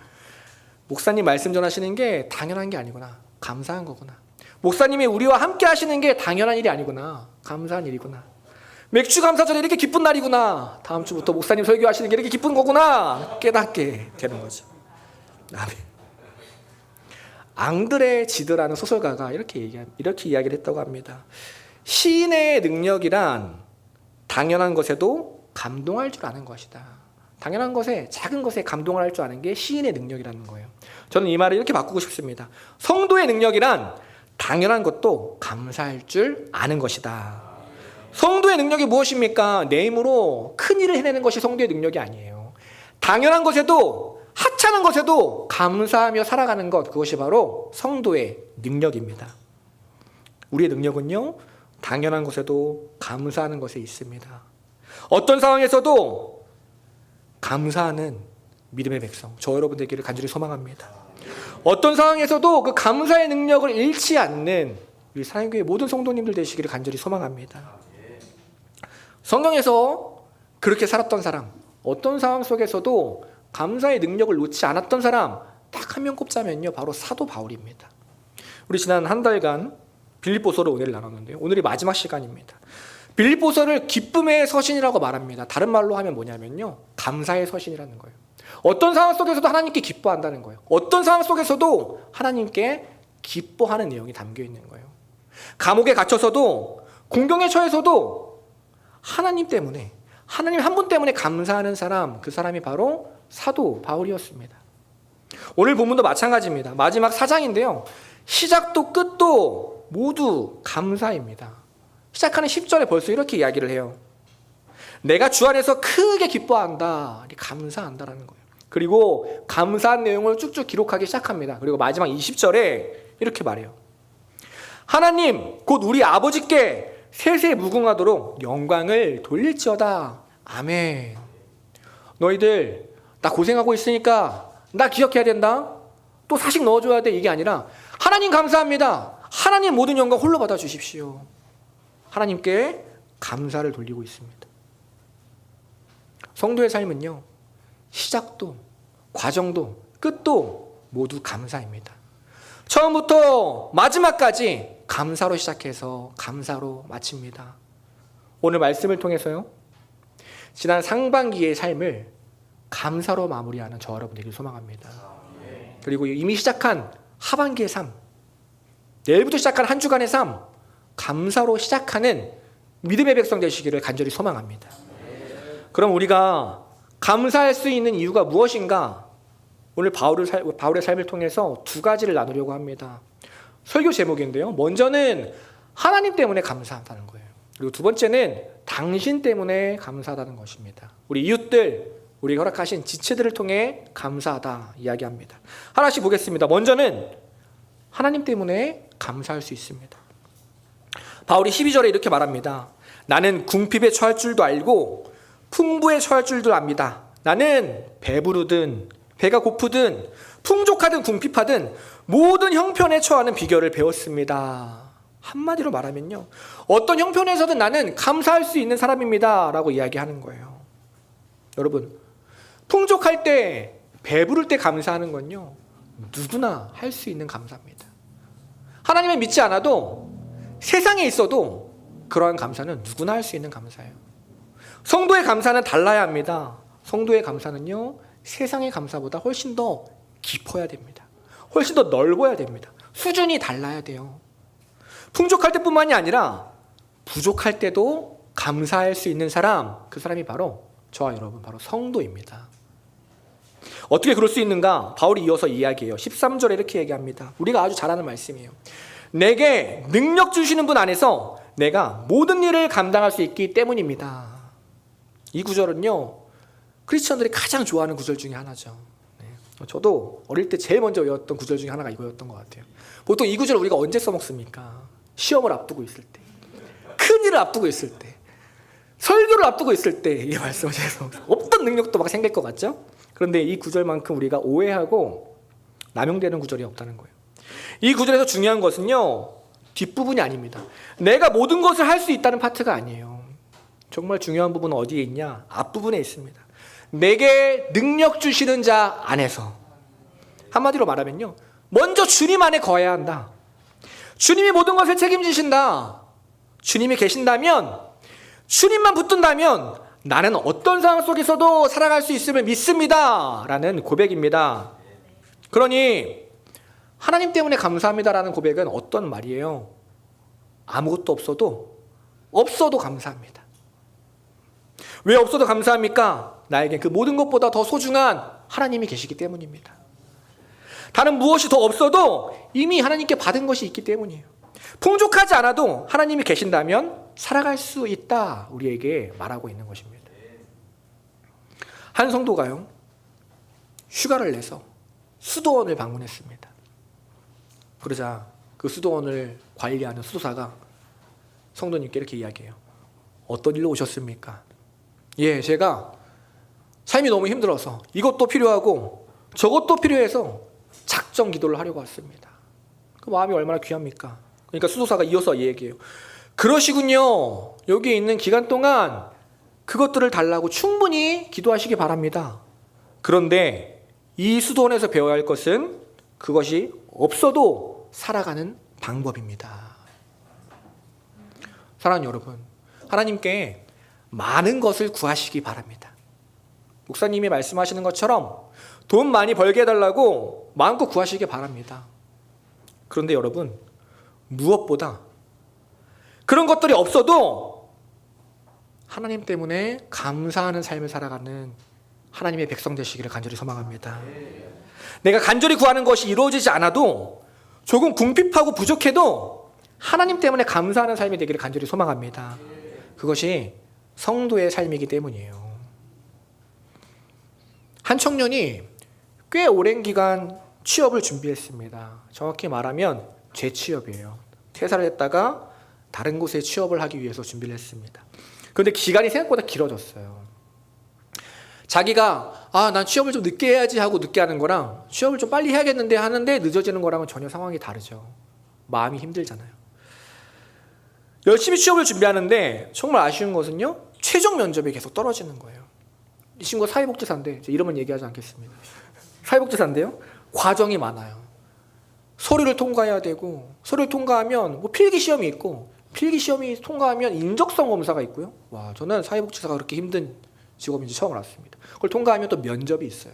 목사님 말씀 전하시는 게 당연한 게 아니구나. 감사한 거구나. 목사님이 우리와 함께 하시는 게 당연한 일이 아니구나. 감사한 일이구나. 맥주감사절이 이렇게 기쁜 날이구나. 다음 주부터 목사님 설교하시는 게 이렇게 기쁜 거구나. 깨닫게 되는 거죠. 아멘. 앙드레 지드라는 소설가가 이렇게 이야기를 했다고 합니다. 시인의 능력이란 당연한 것에도 감동할 줄 아는 것이다. 당연한 것에, 작은 것에 감동을 할 줄 아는 게 시인의 능력이라는 거예요. 저는 이 말을 이렇게 바꾸고 싶습니다. 성도의 능력이란 당연한 것도 감사할 줄 아는 것이다. 성도의 능력이 무엇입니까? 내 힘으로 큰 일을 해내는 것이 성도의 능력이 아니에요. 당연한 것에도, 하찮은 것에도 감사하며 살아가는 것, 그것이 바로 성도의 능력입니다. 우리의 능력은요, 당연한 것에도 감사하는 것에 있습니다. 어떤 상황에서도 감사하는 믿음의 백성, 저 여러분 되기를 간절히 소망합니다. 어떤 상황에서도 그 감사의 능력을 잃지 않는 우리 사랑교회 모든 성도님들 되시기를 간절히 소망합니다. 성경에서 그렇게 살았던 사람, 어떤 상황 속에서도 감사의 능력을 놓지 않았던 사람 딱 한 명 꼽자면요, 바로 사도 바울입니다. 우리 지난 한 달간 빌립보서를 오늘 나눴는데요, 오늘이 마지막 시간입니다. 빌립보서를 기쁨의 서신이라고 말합니다. 다른 말로 하면 뭐냐면요, 감사의 서신이라는 거예요. 어떤 상황 속에서도 하나님께 기뻐한다는 거예요. 어떤 상황 속에서도 하나님께 기뻐하는 내용이 담겨 있는 거예요. 감옥에 갇혀서도, 공경에 처해서도 하나님 때문에, 하나님 한 분 때문에 감사하는 사람, 그 사람이 바로 사도 바울이었습니다. 오늘 본문도 마찬가지입니다. 마지막 4장인데요, 시작도 끝도 모두 감사입니다. 시작하는 10절에 벌써 이렇게 이야기를 해요. 내가 주 안에서 크게 기뻐한다, 감사한다라는 거예요. 그리고 감사한 내용을 쭉쭉 기록하기 시작합니다. 그리고 마지막 20절에 이렇게 말해요. 하나님 곧 우리 아버지께 세세 무궁하도록 영광을 돌릴지어다. 아멘. 너희들 나 고생하고 있으니까 나 기억해야 된다, 또 사식 넣어줘야 돼, 이게 아니라 하나님 감사합니다, 하나님 모든 영광 홀로 받아주십시오. 하나님께 감사를 돌리고 있습니다. 성도의 삶은요, 시작도 과정도 끝도 모두 감사입니다. 처음부터 마지막까지 감사로 시작해서 감사로 마칩니다. 오늘 말씀을 통해서요, 지난 상반기의 삶을 감사로 마무리하는 저 여러분들이 소망합니다. 그리고 이미 시작한 하반기의 삶, 내일부터 시작한 한 주간의 삶, 감사로 시작하는 믿음의 백성 되시기를 간절히 소망합니다. 그럼 우리가 감사할 수 있는 이유가 무엇인가? 오늘 바울의 삶을 통해서 두 가지를 나누려고 합니다. 설교 제목인데요, 먼저는 하나님 때문에 감사하다는 거예요. 그리고 두 번째는 당신 때문에 감사하다는 것입니다. 우리 이웃들, 우리 허락하신 지체들을 통해 감사하다 이야기합니다. 하나씩 보겠습니다. 먼저는 하나님 때문에 감사할 수 있습니다. 바울이 12절에 이렇게 말합니다. 나는 궁핍에 처할 줄도 알고 풍부에 처할 줄도 압니다. 나는 배부르든 배가 고프든 풍족하든 궁핍하든 모든 형편에 처하는 비결을 배웠습니다. 한마디로 말하면요, 어떤 형편에서든 나는 감사할 수 있는 사람입니다 라고 이야기하는 거예요. 여러분, 풍족할 때, 배부를 때 감사하는 건요, 누구나 할 수 있는 감사입니다. 하나님을 믿지 않아도 세상에 있어도 그러한 감사는 누구나 할 수 있는 감사예요. 성도의 감사는 달라야 합니다. 성도의 감사는요, 세상의 감사보다 훨씬 더 깊어야 됩니다. 훨씬 더 넓어야 됩니다. 수준이 달라야 돼요. 풍족할 때뿐만이 아니라 부족할 때도 감사할 수 있는 사람, 그 사람이 바로 저와 여러분, 바로 성도입니다. 어떻게 그럴 수 있는가? 바울이 이어서 이야기해요. 13절에 이렇게 얘기합니다. 우리가 아주 잘 아는 말씀이에요. 내게 능력 주시는 분 안에서 내가 모든 일을 감당할 수 있기 때문입니다. 이 구절은요, 크리스천들이 가장 좋아하는 구절 중에 하나죠. 저도 어릴 때 제일 먼저 외웠던 구절 중에 하나가 이거였던 것 같아요. 보통 이 구절을 우리가 언제 써먹습니까? 시험을 앞두고 있을 때, 큰일을 앞두고 있을 때, 설교를 앞두고 있을 때 이 말씀을 해서 없던 능력도 막 생길 것 같죠? 그런데 이 구절만큼 우리가 오해하고 남용되는 구절이 없다는 거예요. 이 구절에서 중요한 것은요, 뒷부분이 아닙니다. 내가 모든 것을 할 수 있다는 파트가 아니에요. 정말 중요한 부분은 어디에 있냐? 앞부분에 있습니다. 내게 능력 주시는 자 안에서. 한마디로 말하면요, 먼저 주님 안에 거해야 한다. 주님이 모든 것을 책임지신다. 주님이 계신다면, 주님만 붙든다면 나는 어떤 상황 속에서도 살아갈 수 있음을 믿습니다 라는 고백입니다. 그러니 하나님 때문에 감사합니다라는 고백은 어떤 말이에요? 아무것도 없어도 감사합니다. 왜 없어도 감사합니까? 나에겐 그 모든 것보다 더 소중한 하나님이 계시기 때문입니다. 다른 무엇이 더 없어도 이미 하나님께 받은 것이 있기 때문이에요. 풍족하지 않아도 하나님이 계신다면 살아갈 수 있다, 우리에게 말하고 있는 것입니다. 한 성도가요, 휴가를 내서 수도원을 방문했습니다. 그러자 그 수도원을 관리하는 수도사가 성도님께 이렇게 이야기해요. 어떤 일로 오셨습니까? 예, 제가 삶이 너무 힘들어서 이것도 필요하고 저것도 필요해서 작정 기도를 하려고 왔습니다. 그 마음이 얼마나 귀합니까? 그러니까 수도사가 이어서 얘기해요. 그러시군요. 여기 있는 기간 동안 그것들을 달라고 충분히 기도하시기 바랍니다. 그런데 이 수도원에서 배워야 할 것은 그것이 없어도 살아가는 방법입니다. 사랑하는 여러분, 하나님께 많은 것을 구하시기 바랍니다. 목사님이 말씀하시는 것처럼 돈 많이 벌게 해달라고 마음껏 구하시기 바랍니다. 그런데 여러분, 무엇보다 그런 것들이 없어도 하나님 때문에 감사하는 삶을 살아가는 하나님의 백성 되시기를 간절히 소망합니다. 내가 간절히 구하는 것이 이루어지지 않아도 조금 궁핍하고 부족해도 하나님 때문에 감사하는 삶이 되기를 간절히 소망합니다. 그것이 성도의 삶이기 때문이에요. 한 청년이 꽤 오랜 기간 취업을 준비했습니다. 정확히 말하면 재취업이에요. 퇴사를 했다가 다른 곳에 취업을 하기 위해서 준비를 했습니다. 그런데 기간이 생각보다 길어졌어요. 자기가 난 취업을 좀 늦게 해야지 하고 늦게 하는 거랑 취업을 좀 빨리 해야겠는데 하는데 늦어지는 거랑은 전혀 상황이 다르죠. 마음이 힘들잖아요. 열심히 취업을 준비하는데 정말 아쉬운 것은요, 최종 면접에 계속 떨어지는 거예요. 이 친구가 사회복지사인데, 이름은 얘기하지 않겠습니다. 사회복지사인데요, 과정이 많아요. 서류를 통과해야 되고, 서류를 통과하면 뭐 필기시험이 있고, 필기시험이 통과하면 인적성 검사가 있고요. 와, 저는 사회복지사가 그렇게 힘든 직업인지 처음 알았습니다. 그걸 통과하면 또 면접이 있어요.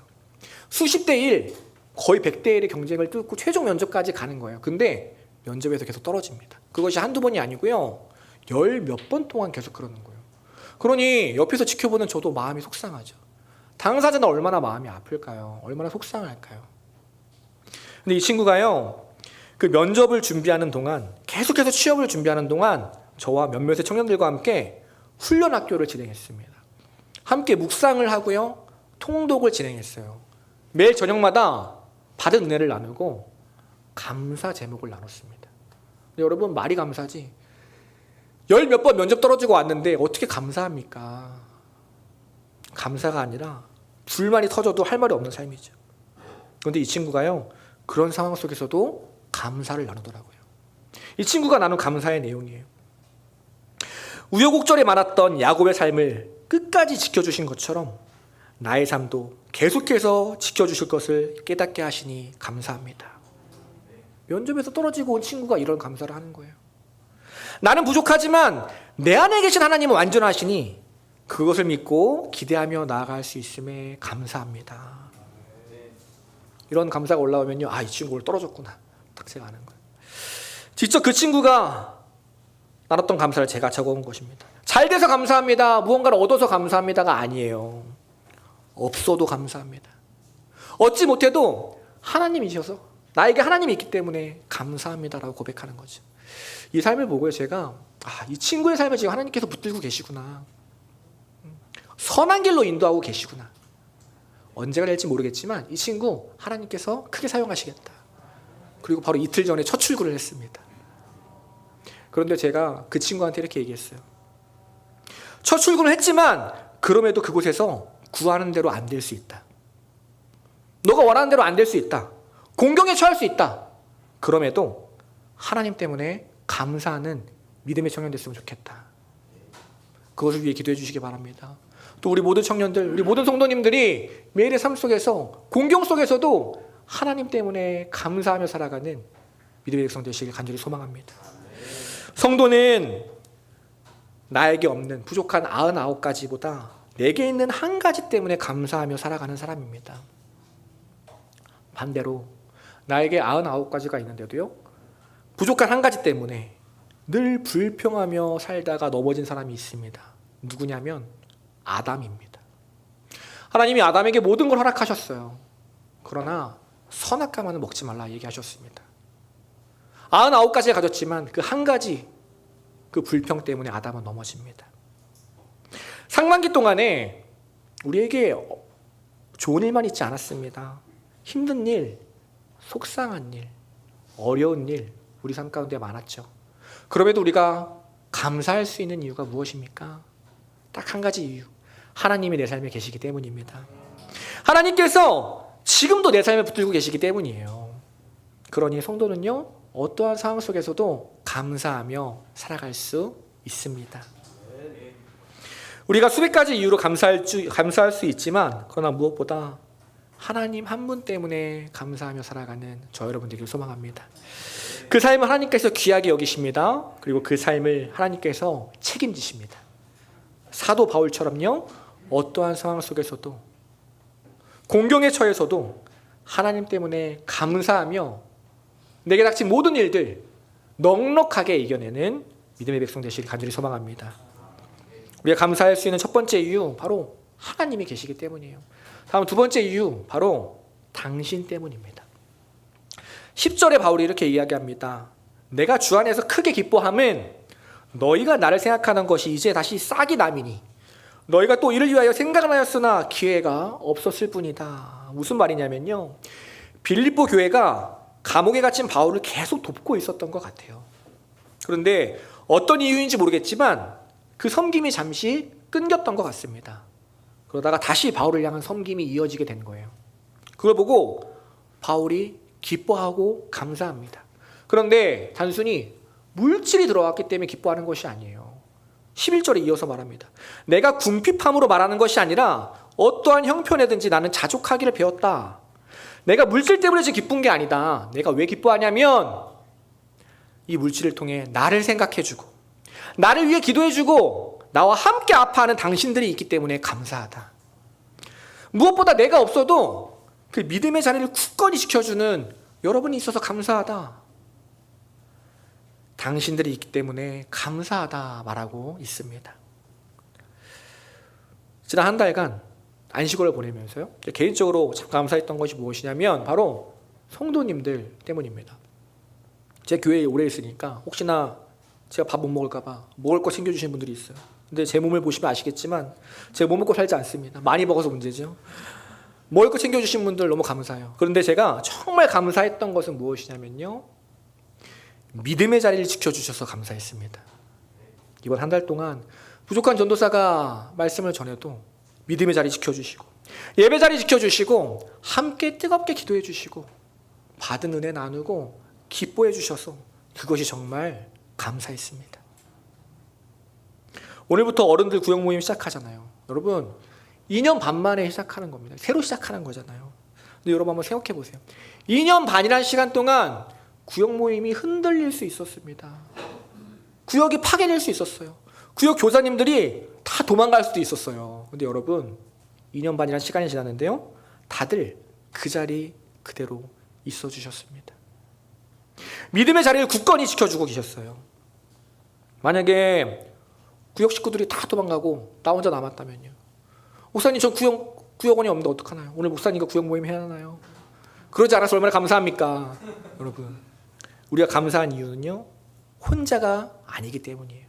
수십 대 1, 거의 100대 1의 경쟁을 뚫고 최종 면접까지 가는 거예요. 근데 면접에서 계속 떨어집니다. 그것이 한두 번이 아니고요, 열 몇 번 동안 계속 그러는 거예요. 그러니 옆에서 지켜보는 저도 마음이 속상하죠. 당사자는 얼마나 마음이 아플까요? 얼마나 속상할까요? 근데 이 친구가요, 그 면접을 준비하는 동안, 계속해서 취업을 준비하는 동안 저와 몇몇의 청년들과 함께 훈련 학교를 진행했습니다. 함께 묵상을 하고요, 통독을 진행했어요. 매일 저녁마다 받은 은혜를 나누고 감사 제목을 나눴습니다. 근데 여러분, 말이 감사지 열 몇 번 면접 떨어지고 왔는데 어떻게 감사합니까? 감사가 아니라 불만이 터져도 할 말이 없는 삶이죠. 그런데 이 친구가요, 그런 상황 속에서도 감사를 나누더라고요. 이 친구가 나눈 감사의 내용이에요. 우여곡절이 많았던 야곱의 삶을 끝까지 지켜주신 것처럼 나의 삶도 계속해서 지켜주실 것을 깨닫게 하시니 감사합니다. 면접에서 떨어지고 온 친구가 이런 감사를 하는 거예요. 나는 부족하지만 내 안에 계신 하나님은 완전하시니 그것을 믿고 기대하며 나아갈 수 있음에 감사합니다. 이런 감사가 올라오면요, 이 친구가 떨어졌구나, 딱 제가 아는 거예요. 직접 그 친구가 나눴던 감사를 제가 적어온 것입니다. 잘 돼서 감사합니다, 무언가를 얻어서 감사합니다가 아니에요. 없어도 감사합니다. 얻지 못해도 하나님이셔서, 나에게 하나님이 있기 때문에 감사합니다라고 고백하는 거죠. 이 삶을 보고요, 제가 이 친구의 삶을 지금 하나님께서 붙들고 계시구나, 선한 길로 인도하고 계시구나. 언제가 될지 모르겠지만 이 친구 하나님께서 크게 사용하시겠다. 그리고 바로 이틀 전에 첫 출근을 했습니다. 그런데 제가 그 친구한테 이렇게 얘기했어요. 첫 출근을 했지만 그럼에도 그곳에서 구하는 대로 안 될 수 있다. 너가 원하는 대로 안 될 수 있다. 공경에 처할 수 있다. 그럼에도 하나님 때문에 감사하는 믿음의 청년 됐으면 좋겠다. 그것을 위해 기도해 주시기 바랍니다. 또 우리 모든 청년들, 우리 모든 성도님들이 매일의 삶 속에서, 공경 속에서도 하나님 때문에 감사하며 살아가는 믿음의 백성 되시길 간절히 소망합니다. 성도는 나에게 없는 부족한 99가지보다 내게 있는 한 가지 때문에 감사하며 살아가는 사람입니다. 반대로 나에게 99가지가 있는데도요, 부족한 한 가지 때문에 늘 불평하며 살다가 넘어진 사람이 있습니다. 누구냐면 아담입니다. 하나님이 아담에게 모든 걸 허락하셨어요. 그러나 선악과만은 먹지 말라 얘기하셨습니다. 99가지를 가졌지만 그 한 가지, 그 불평 때문에 아담은 넘어집니다. 상반기 동안에 우리에게 좋은 일만 있지 않았습니다. 힘든 일, 속상한 일, 어려운 일, 우리 삶 가운데 많았죠. 그럼에도 우리가 감사할 수 있는 이유가 무엇입니까? 딱 한 가지 이유. 하나님이 내 삶에 계시기 때문입니다. 하나님께서 지금도 내 삶에 붙들고 계시기 때문이에요. 그러니 성도는요, 어떠한 상황 속에서도 감사하며 살아갈 수 있습니다. 우리가 수백 가지 이유로 감사할 수 있지만, 그러나 무엇보다 하나님 한 분 때문에 감사하며 살아가는 저 여러분들을 소망합니다. 그 삶을 하나님께서 귀하게 여기십니다. 그리고 그 삶을 하나님께서 책임지십니다. 사도 바울처럼요, 어떠한 상황 속에서도, 공경에 처해서도 하나님 때문에 감사하며 내게 닥친 모든 일들 넉넉하게 이겨내는 믿음의 백성 되시길 간절히 소망합니다. 우리가 감사할 수 있는 첫 번째 이유, 바로 하나님이 계시기 때문이에요. 다음 두 번째 이유, 바로 당신 때문입니다. 10절에 바울이 이렇게 이야기합니다. 내가 주 안에서 크게 기뻐함은 너희가 나를 생각하는 것이 이제 다시 싹이 남이니 너희가 또 이를 위하여 생각하였으나 기회가 없었을 뿐이다. 무슨 말이냐면요, 빌립보 교회가 감옥에 갇힌 바울을 계속 돕고 있었던 것 같아요. 그런데 어떤 이유인지 모르겠지만 그 섬김이 잠시 끊겼던 것 같습니다. 그러다가 다시 바울을 향한 섬김이 이어지게 된 거예요. 그걸 보고 바울이 기뻐하고 감사합니다. 그런데 단순히 물질이 들어왔기 때문에 기뻐하는 것이 아니에요. 11절에 이어서 말합니다. 내가 궁핍함으로 말하는 것이 아니라 어떠한 형편에든지 나는 자족하기를 배웠다. 내가 물질 때문에 지금 기쁜 게 아니다. 내가 왜 기뻐하냐면 이 물질을 통해 나를 생각해주고 나를 위해 기도해주고 나와 함께 아파하는 당신들이 있기 때문에 감사하다. 무엇보다 내가 없어도 그 믿음의 자리를 굳건히 지켜주는 여러분이 있어서 감사하다. 당신들이 있기 때문에 감사하다 말하고 있습니다. 지난 한 달간 안식월을 보내면서요, 개인적으로 참 감사했던 것이 무엇이냐면 바로 성도님들 때문입니다. 제 교회에 오래 있으니까 혹시나 제가 밥 못 먹을까 봐 먹을 거 챙겨주시는 분들이 있어요. 근데 제 몸을 보시면 아시겠지만 제가 못 먹고 살지 않습니다. 많이 먹어서 문제죠. 먹을 거 챙겨주신 분들 너무 감사해요. 그런데 제가 정말 감사했던 것은 무엇이냐면요, 믿음의 자리를 지켜주셔서 감사했습니다. 이번 한 달 동안 부족한 전도사가 말씀을 전해도 믿음의 자리 지켜주시고 예배 자리 지켜주시고 함께 뜨겁게 기도해 주시고 받은 은혜 나누고 기뻐해 주셔서 그것이 정말 감사했습니다. 오늘부터 어른들 구역 모임 시작하잖아요. 여러분 2년 반 만에 시작하는 겁니다. 새로 시작하는 거잖아요. 근데 여러분 한번 생각해 보세요. 2년 반이라는 시간 동안 구역 모임이 흔들릴 수 있었습니다. 구역이 파괴될 수 있었어요. 구역 교사님들이 다 도망갈 수도 있었어요. 근데 여러분 2년 반이라는 시간이 지났는데요, 다들 그 자리 그대로 있어 주셨습니다. 믿음의 자리를 굳건히 지켜주고 계셨어요. 만약에 구역 식구들이 다 도망가고 나 혼자 남았다면요, 목사님 저 구역원이 없는데 어떡하나요? 오늘 목사님과 구역 모임 해야 하나요? 그러지 않아서 얼마나 감사합니까? 여러분 우리가 감사한 이유는요, 혼자가 아니기 때문이에요.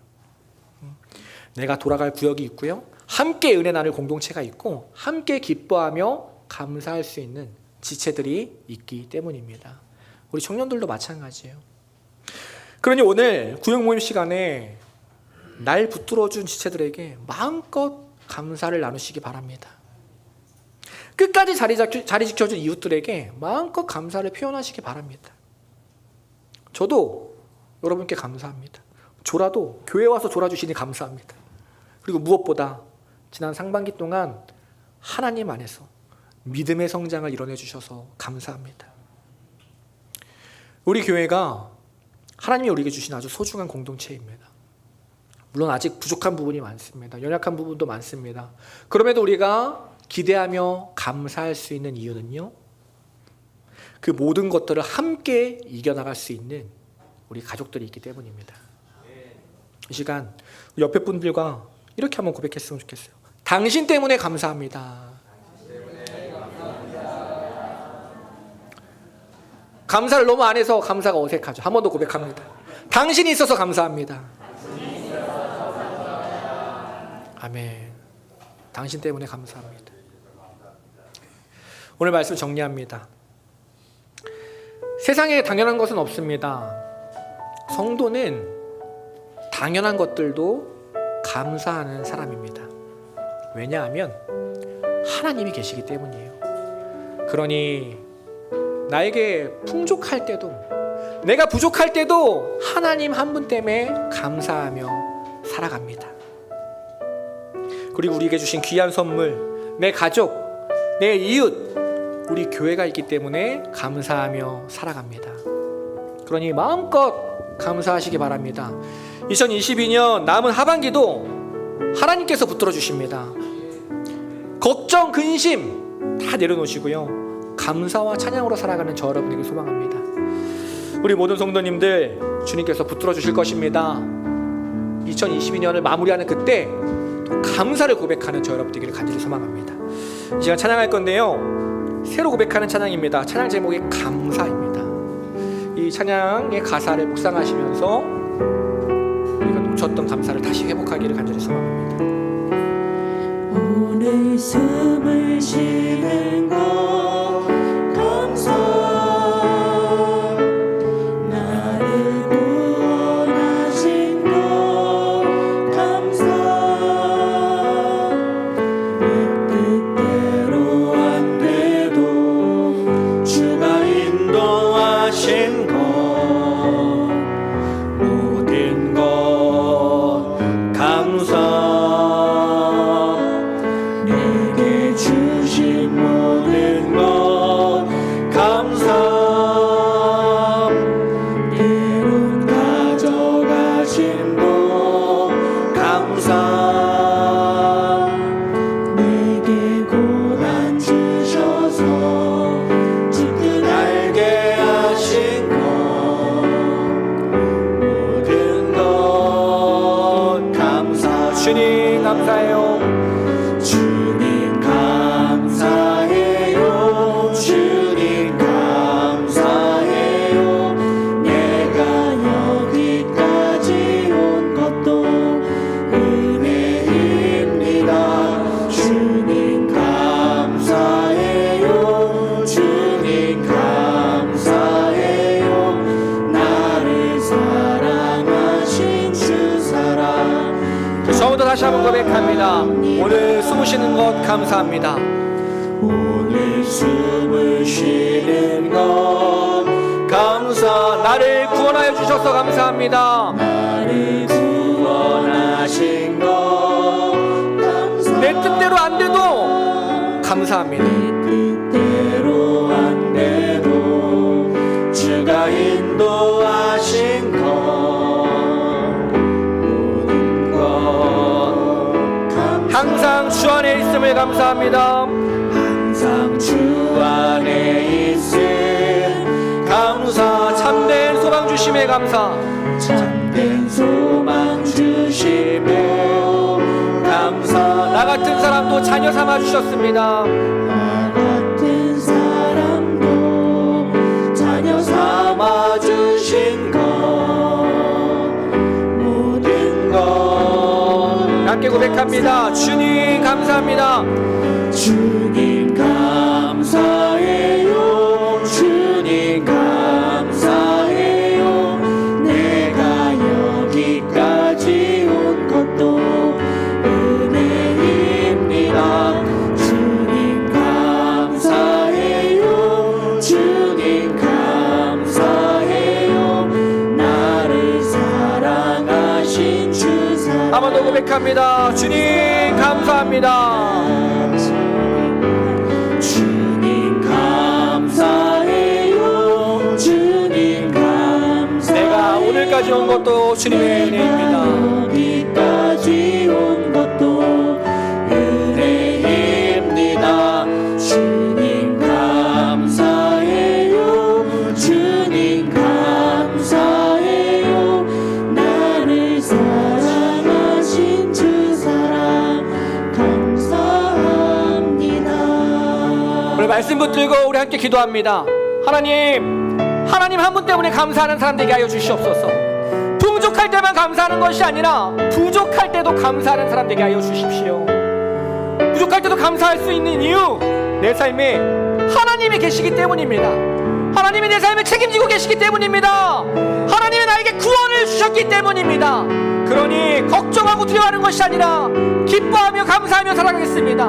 내가 돌아갈 구역이 있고요, 함께 은혜 나눌 공동체가 있고 함께 기뻐하며 감사할 수 있는 지체들이 있기 때문입니다. 우리 청년들도 마찬가지예요. 그러니 오늘 구역 모임 시간에 날 붙들어준 지체들에게 마음껏 감사를 나누시기 바랍니다. 끝까지 자리 지켜준 이웃들에게 마음껏 감사를 표현하시기 바랍니다. 저도 여러분께 감사합니다. 졸아도 교회 와서 졸아주시니 감사합니다. 그리고 무엇보다 지난 상반기 동안 하나님 안에서 믿음의 성장을 이뤄내 주셔서 감사합니다. 우리 교회가 하나님이 우리에게 주신 아주 소중한 공동체입니다. 물론 아직 부족한 부분이 많습니다. 연약한 부분도 많습니다. 그럼에도 우리가 기대하며 감사할 수 있는 이유는요, 그 모든 것들을 함께 이겨나갈 수 있는 우리 가족들이 있기 때문입니다. 이 시간 옆에 분들과 이렇게 한번 고백했으면 좋겠어요. 당신 때문에 감사합니다. 감사를 너무 안 해서 감사가 어색하죠. 한 번 더 고백합니다. 당신이 있어서 감사합니다. 아멘. 당신 때문에 감사합니다. 오늘 말씀 정리합니다. 세상에 당연한 것은 없습니다. 성도는 당연한 것들도 감사하는 사람입니다. 왜냐하면 하나님이 계시기 때문이에요. 그러니 나에게 풍족할 때도, 내가 부족할 때도 하나님 한 분 때문에 감사하며 살아갑니다. 그리고 우리에게 주신 귀한 선물, 내 가족, 내 이웃, 우리 교회가 있기 때문에 감사하며 살아갑니다. 그러니 마음껏 감사하시기 바랍니다. 2022년 남은 하반기도 하나님께서 붙들어 주십니다. 걱정, 근심 다 내려놓으시고요, 감사와 찬양으로 살아가는 저 여러분에게 소망합니다. 우리 모든 성도님들 주님께서 붙들어 주실 것입니다. 2022년을 마무리하는 그때 감사를 고백하는 저 여러분 되기를 간절히 소망합니다. 이 시간 찬양할 건데요, 새로 고백하는 찬양입니다. 찬양 제목이 감사입니다. 이 찬양의 가사를 묵상하시면서 우리가 놓쳤던 감사를 다시 회복하기를 간절히 소망합니다. 오늘 숨을 쉬는 것 감사, 나를 구원하신 것 감사, 내 뜻대로 안 돼도 주가 인도하신 것, 모든 것 감사, 내게 주신 모든 것 감사, 때론 가져가신 것 감사, 내게 고난 주셔서 지금 알게 하신 것, 모든 것 감사. 주님 감사해요. 주님 감사해요. 주님 감사해요. 내가 여기까지 온 것도 은혜입니다. 주님 감사해요. 주님 감사해요. 나를 사랑하신 주 사랑. 처음부터 다시 한번 고백합니다. 오늘 숨 쉬는 것 감사합니다. 오늘 숨을 쉬는 것 감사, 나를 구원하여 주셔서 감사합니다. 나를 구원하신 것 감사, 내 뜻대로 안 돼도 감사합니다. 뜻대로 안 돼도 주가 인도하신 것, 모든 것 감사, 항상 주 안에 있음을 감사합니다. 항상 주 안에 있음 감사, 참된 소망 주심에 감사. 참된 소망 주심에 감사, 나 같은 사람도 자녀 삼아 주셨습니다. 나 같은 사람도 자녀 삼아 주신 것, 모든 것 함께 고백합니다. 주님 감사합니다. 주님 감사해요. 주님 감사해요. 내가 여기까지 온 것도 은혜입니다. 주님 감사해요. 주님 감사해요. 나를 사랑하신 주 사랑. 한 번 더 고백합니다. 주님 감사합니다. 주님 감사해요. 주님 감사해요. 내가 오늘까지 온 것도 주님의 은혜입니다. 여기까지 온 것도 은혜입니다. 주님 감사해요. 주님 감사해요. 나를 사랑하신 주 사랑 감사합니다. 오늘 말씀 붙들고 우리 함께 기도합니다. 하나님 한 분 때문에 감사하는 사람 되게 하여 주시옵소서. 풍족할 때만 감사하는 것이 아니라 부족할 때도 감사하는 사람 되게 하여 주십시오. 부족할 때도 감사할 수 있는 이유, 내 삶에 하나님이 계시기 때문입니다. 하나님이 내 삶을 책임지고 계시기 때문입니다. 하나님이 나에게 구원을 주셨기 때문입니다. 그러니 걱정하고 두려워하는 것이 아니라 기뻐하며 감사하며 살아가겠습니다.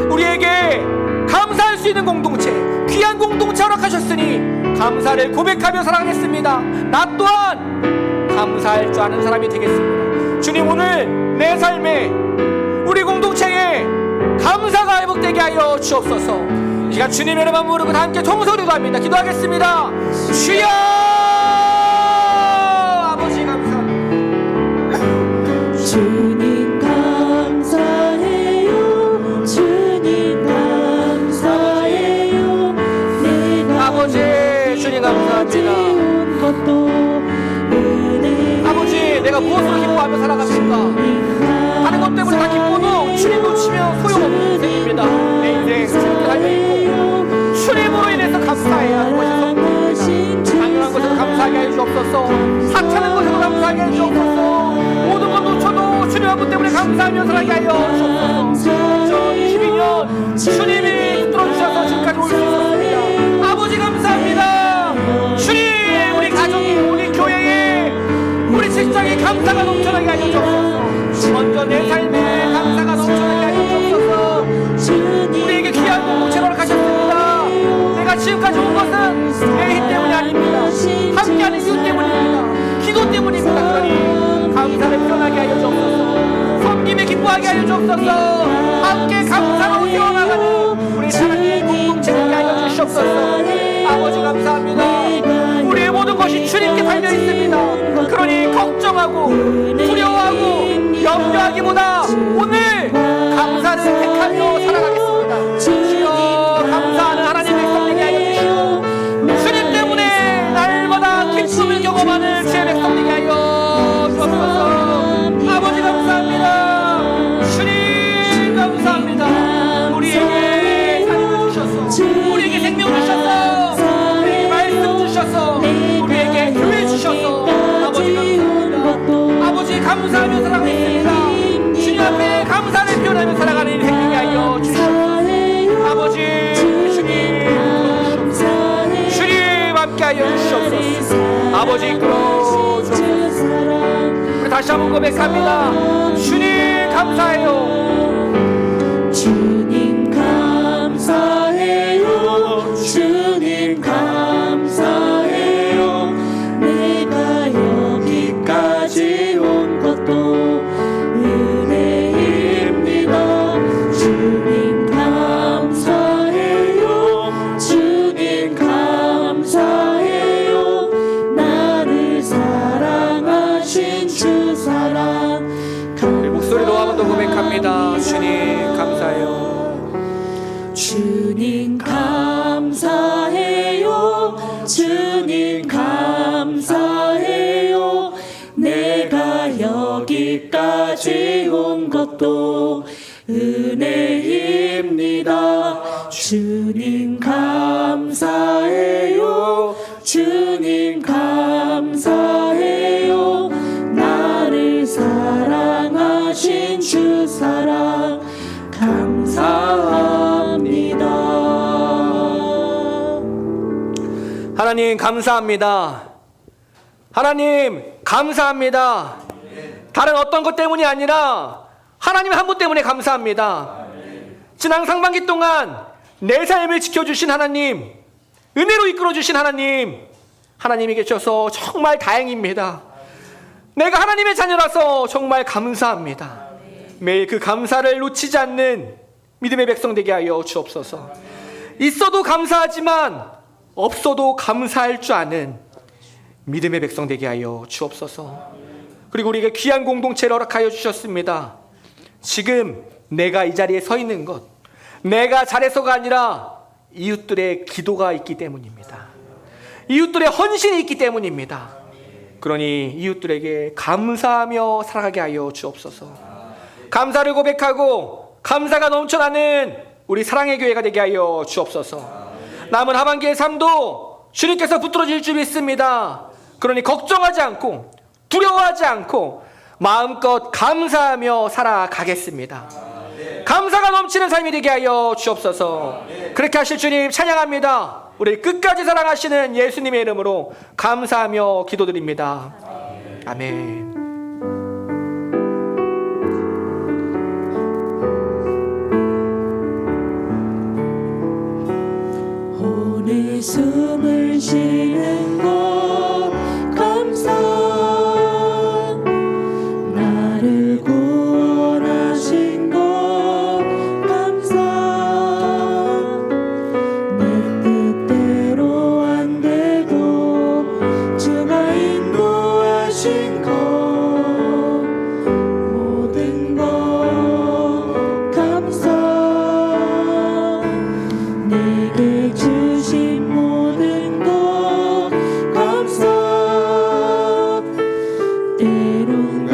우리에게 감사할 수 있는 공동체, 귀한 공동체 허락하셨으니 감사를 고백하며 살아가겠습니다. 나 또한 감사할 줄 아는 사람이 되겠습니다. 주님, 오늘 내 삶에 우리 공동체에 감사가 회복되게 하여 주옵소서. 이 시간 주님의 이름만 부르고 다 함께 통소리로 합니다. 기도하겠습니다. 주여, 아버지 감사합니다. 주님 감사해요. 주님 감사해요. 내가 아버지, 주님 감사합니다. 온 것도 은혜. 아버지, 내가 무엇으로 기뻐하며 살아갑니까? 다른 것 때문에 다 기뻐도 주님 놓치면 소용없는 셈입니다. 내 인생 주님께 달려있고 주님으로 인해서 감사해야 하는 것이 성공입니다. 당연한 것으로 감사하게 해 주옵소서. 하찮은 것으로 감사하게 해 주옵소서. 모든 것 놓쳐도 주님 한 분 때문에 감사하며 살아가게 하여 주옵소서. 2022년 주님이 붙들어주셔서 지금까지 올 수 있었습니다. 아버지 감사합니다. 주님, 우리 가정이, 우리 교회에, 우리 직장에 감사가 넘쳐나게 하여 주옵소서. 먼저 내 삶에 감사가 넘쳐나게 하여 주옵소서. 우리에게 귀한 공동체를 허락하셨습니다. 내가 지금까지 온 것은 내 힘 때문이 아닙니다. 함께하는 이유 때문입니다. 기도 때문입니다. 그러니 감사를 표현하게 하여 주옵소서. 섬김에 기뻐하게 하여 주옵소서. 함께 감사로 세워나가는 우리 하나님의 공동체 되게 하여 주시옵소서. 아버지 감사합니다. 우리의 모든 것이 주님께 달려 있습니다. 그러니 걱정하고 두려워하고 염려하기보다 오늘 감사를 택하며 살아가겠습니다. 주여, 감사하는 하나님의 백성 되게 하여 주시고 주님 때문에 날마다 기쁨을 경험하는 주의 백성 되게 하여 주옵소서. 아버지 감사합니다. 주님 감사합니다. 우리에게 삶을 주셔서, 우리에게 생명을 주셔서, 우리에게 말씀 주셔서, 우리에게 교회 주셔서 아버지 감사합니다. 아버지 감사하며 살아가겠습니다. 주님 앞에 감사를 표현하며 살아가는 인생 되게 하여 주시옵소서. 아버지, 주님 함께 하여 주시옵소서. 아버지 이끌어 주옵소서. 우리 다시 한번 고백합니다. 주님 감사해요. 주님 감사해요. 주님 감사해요. 내가 여기까지 온 것도 은혜입니다. 주님 감사해요. 주님 감사해요. 나를 사랑하신 주 사랑 우리 목소리로 한 번 더 고백합니다. 주님 감사해요. 주님 감사해요. 주님 감사해요. 내가 여기까지 온 것도 은혜입니다. 주님 감사해요. 주님 감사해요. 나를 사랑하신 주 사랑 감사합니다. 하나님 감사합니다. 하나님 감사합니다. 다른 어떤 것 때문이 아니라 하나님 한 분 때문에 감사합니다. 지난 상반기 동안 내 삶을 지켜주신 하나님, 은혜로 이끌어주신 하나님, 하나님이 계셔서 정말 다행입니다. 내가 하나님의 자녀라서 정말 감사합니다. 매일 그 감사를 놓치지 않는 믿음의 백성 되게 하여 주옵소서. 있어도 감사하지만 없어도 감사할 줄 아는 믿음의 백성 되게 하여 주옵소서. 그리고 우리에게 귀한 공동체를 허락하여 주셨습니다. 지금 내가 이 자리에 서 있는 것, 내가 잘해서가 아니라 이웃들의 기도가 있기 때문입니다. 이웃들의 헌신이 있기 때문입니다. 그러니 이웃들에게 감사하며 살아가게 하여 주옵소서. 감사를 고백하고 감사가 넘쳐나는 우리 사랑의 교회가 되게 하여 주옵소서. 남은 하반기의 삶도 주님께서 붙들어질 줄 믿습니다. 그러니 걱정하지 않고 두려워하지 않고 마음껏 감사하며 살아가겠습니다. 감사가 넘치는 삶이 되게 하여 주옵소서. 그렇게 하실 주님 찬양합니다. 우리 끝까지 사랑하시는 예수님의 이름으로 감사하며 기도드립니다. 아멘. 숨을 쉬는 것 감사 나를 구원하신 것 감사 내 뜻대로 안 돼도 주가 인도하신 것 모든 것 감사 내게 주신 모든 것 감사 때론